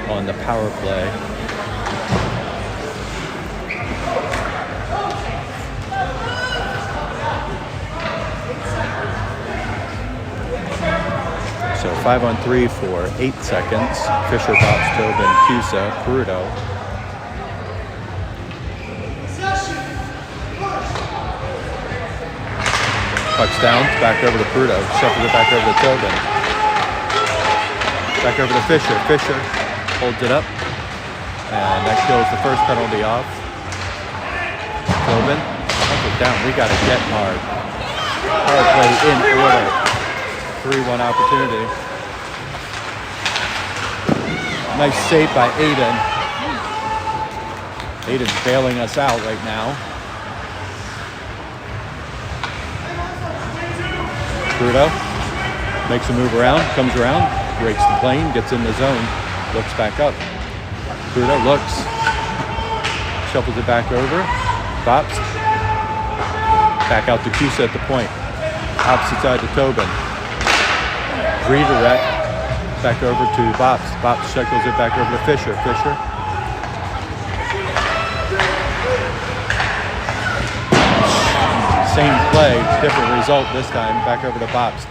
on the power play. So 5-on-3 for 8 seconds. Fisher, Bobs, Tobin, Cusa, Peruto. Pucks down, back over to Peruto. Shuffles it back over to Tobin. Back over to Fisher. Fisher holds it up. And that kills the first penalty off. Tobin, puck it down. We got to get hard. Power play in order. 3-1 opportunity. Nice save by Aiden. Aiden's bailing us out right now. Prudo makes a move around, comes around, breaks the plane, gets in the zone, looks back up. Prudo looks, shuffles it back over, bops, back out to Cusa at the point. Opposite side to Tobin. Redirect, back over to Bops. Bops shuffles it back over to Fisher. Fisher. Same play, different result this time. Back over to Bops.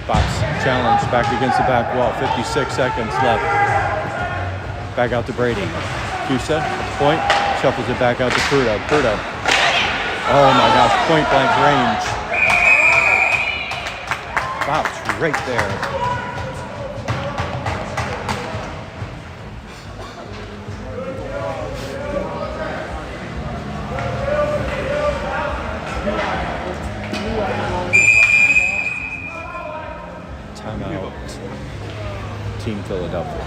Bops challenge back against the back wall. 56 seconds left. Back out to Brady. Cusa at the point. Shuffles it back out to Prudo. Prudo. Oh my gosh, point blank range. Bops right there. Timeout. Team Philadelphia.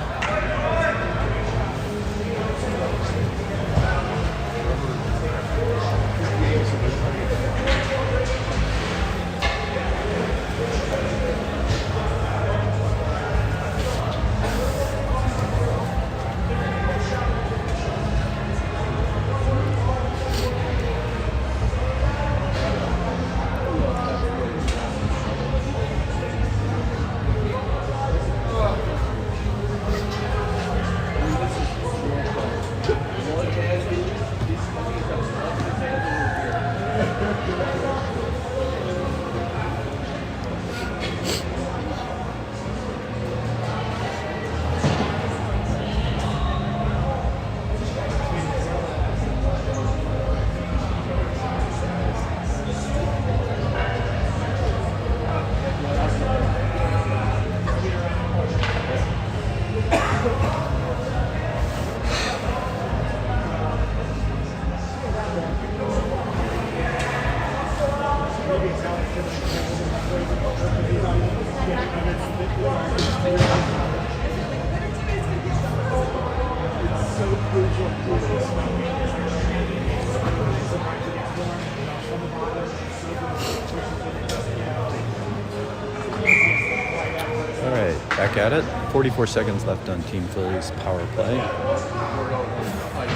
All right, back at it. 44 seconds left on Team Philly's power play.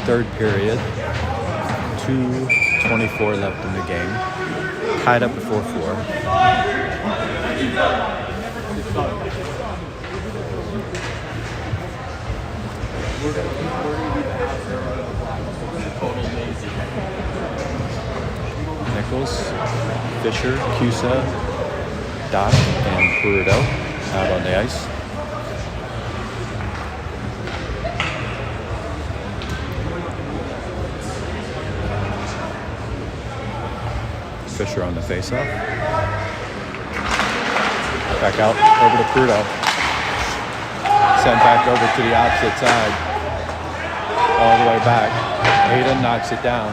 Third period. 2:24 left in the game. Tied up at 4-4. Nichols, Fisher, Cusa, Doc, and Prudo out on the ice. Fisher on the faceoff. Back out over to Prudo. Sent back over to the opposite side. All the way back. Aiden knocks it down.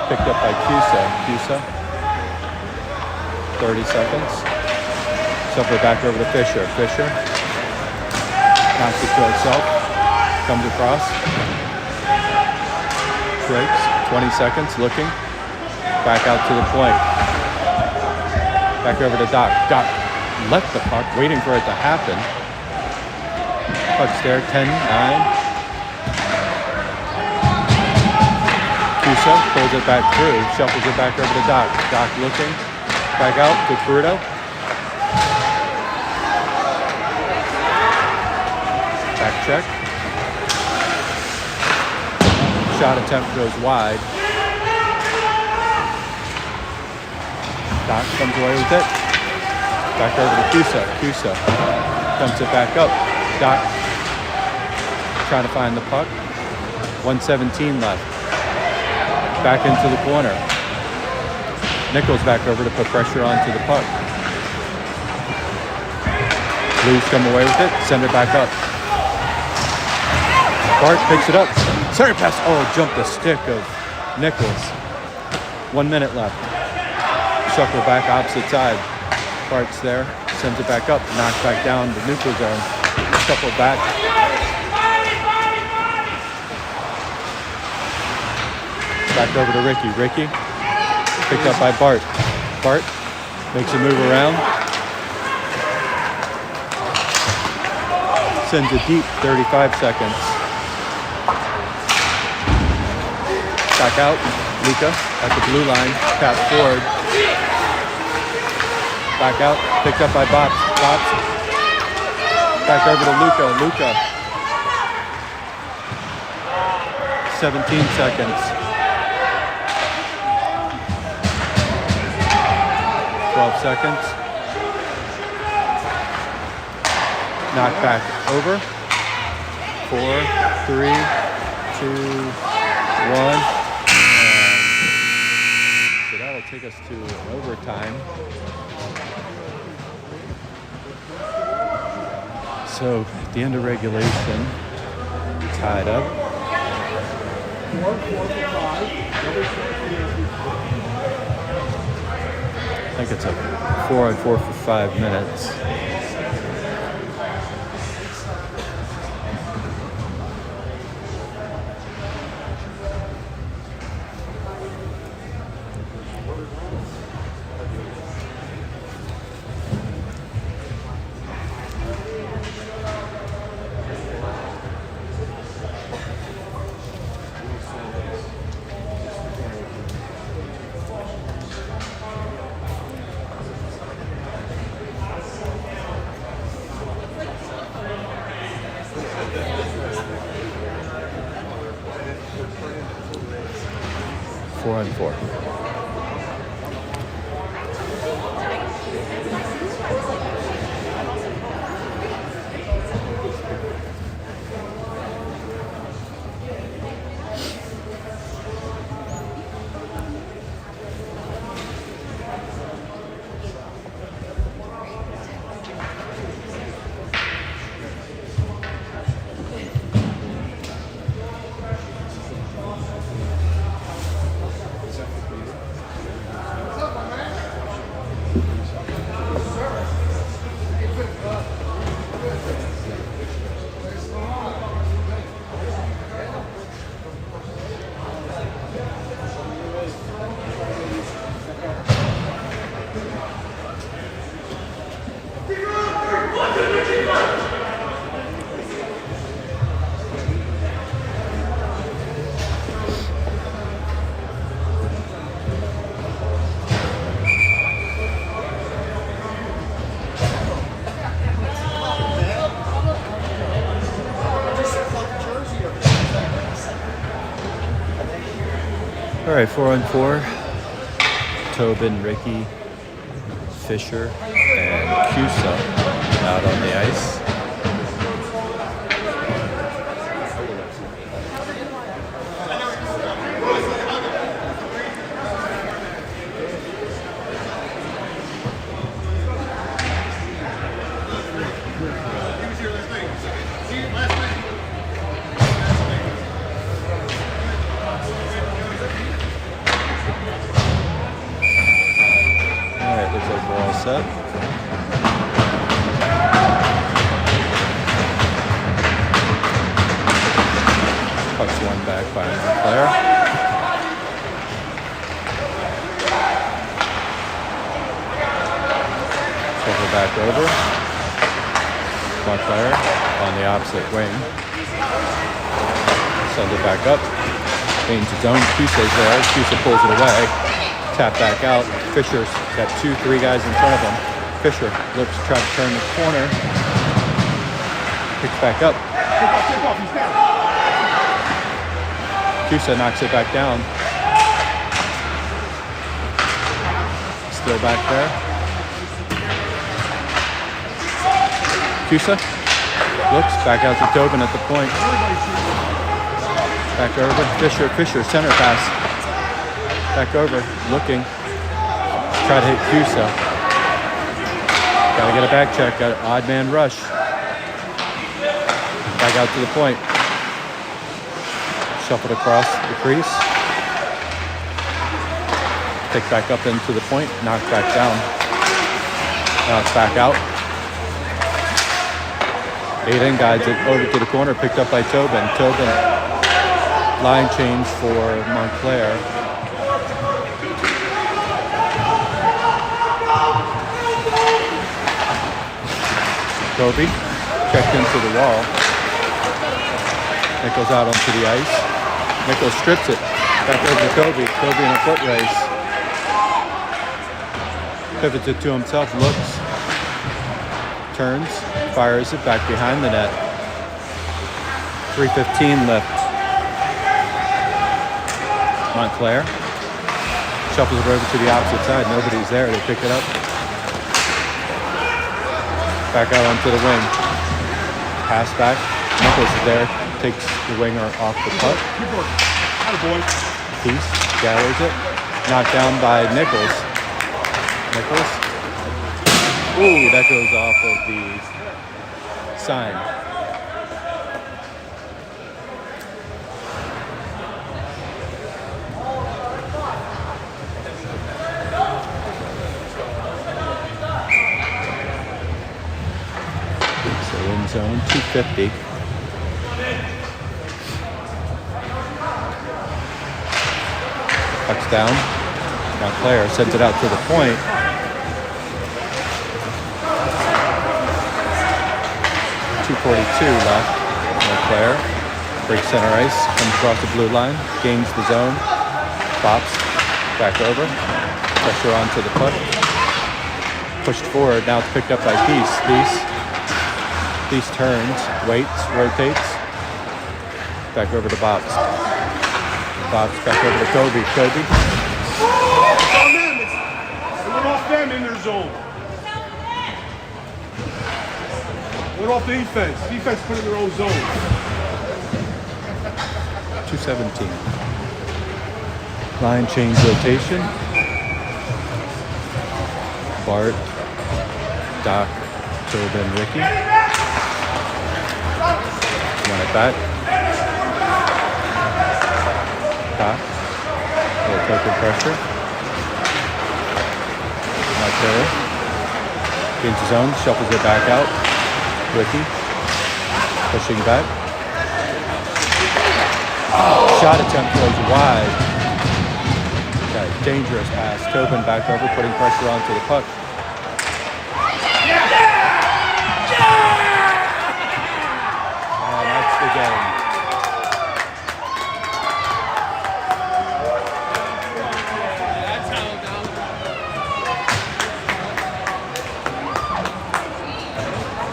Picked up by Cusa. Cusa. 30 seconds. Shuffle it back over to Fisher. Fisher. Knocks it to himself. Comes across. Breaks. 20 seconds. Looking. Back out to the point. Back over to Doc. Doc left the puck, waiting for it to happen. Puck's there. 10-9. Cusa pulls it back through. Shuffles it back over to Doc. Doc looking. Back out to Prudo. Back check. Shot attempt goes wide. Doc comes away with it. Back over to Cusa. Cusa dumps it back up. Doc trying to find the puck. 1:17 left. Back into the corner. Nichols back over to put pressure onto the puck. Blues come away with it. Send it back up. Bart picks it up. Center pass. Oh, jumped the stick of Nichols. 1 minute left. Shuffle back opposite side. Bart's there. Sends it back up. Knocked back down the neutral zone. Shuffle back. Back over to Ricky. Ricky picked up by Bart. Bart Makes a move around. Sends it deep, 35 seconds. Back out, Luka at the blue line, tap forward. Back out, picked up by Bots. Back over to Luka. 17 seconds. 12 seconds. Knock back over. 4, 3, 2, 1. So that'll take us to an overtime. So at the end of regulation, tied up. I think it's a 4-on-4 for 5 minutes. Four on four. All right, 4 on 4. Tobin, Ricky, Fisher, and Cusa out on the ice. Looks like we're all set. Pucks one back by Montclair. Over back over. Montclair on the opposite wing. Send it back up. Gains his own. Cusa's there. Cusa pulls it away. Tap back out. Fisher's got 2-3 guys in front of him. Fisher looks to try to turn the corner. Picks back up. Cusa knocks it back down. Still back there. Cusa looks back out to Tobin at the point. Back over. Fisher, center pass. Back over, looking. Try to hit Cusa. Gotta get a back check. Got an odd man rush. Back out to the point. Shuffled across the crease. Picked back up into the point. Knocked back down. Now it's back out. Aiden guides it over to the corner. Picked up by Tobin. Tobin line change for Montclair. Kobe checked into the wall. Nichols out onto the ice. Nichols strips it. Back over to Kobe. Kobe in a foot race. Pivots it to himself. Looks. Turns. Fires it back behind the net. 3:15 left. Montclair shuffles it over to the opposite side. Nobody's there. They pick it up. Back out onto the wing. Pass back. Nichols is there. Takes the winger off the puck. Peace gathers it. Knocked down by Nichols. Nichols. Ooh, that goes off of the sign. So in zone 250. Puck's down. Montclair sends it out to the point. .242 left. Montclair breaks center ice, comes across the blue line, gains the zone, pops back over, pressure onto the puck, pushed forward. Now it's picked up by Peace. Peace turns, waits, rotates, back over to Bobs. Bobs back over to Kobe. Kobe. It's on them. It went off them in their zone. It went off the defense. Defense put it in their own zone. 2:17. Line change rotation. Bart, Doc, Tobin, Ricky. Run it back. Doc. Little token pressure. Not there. Gains his own. Shuffles it back out. Ricky. Pushing back. Shot attempt goes wide. Okay, dangerous pass. Tobin back over, putting pressure onto the puck. And that's the game.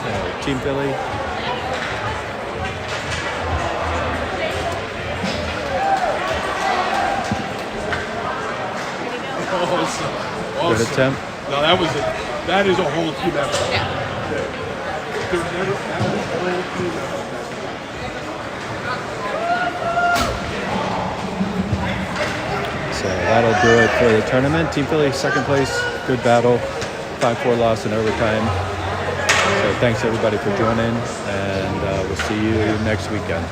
So, Team Philly. Good attempt. No, that is a whole team effort. There's never that was a whole team effort. So that'll do it for the tournament. Team Philly, second place. Good battle. 5-4 loss in overtime. So thanks everybody for joining, and we'll see you next weekend.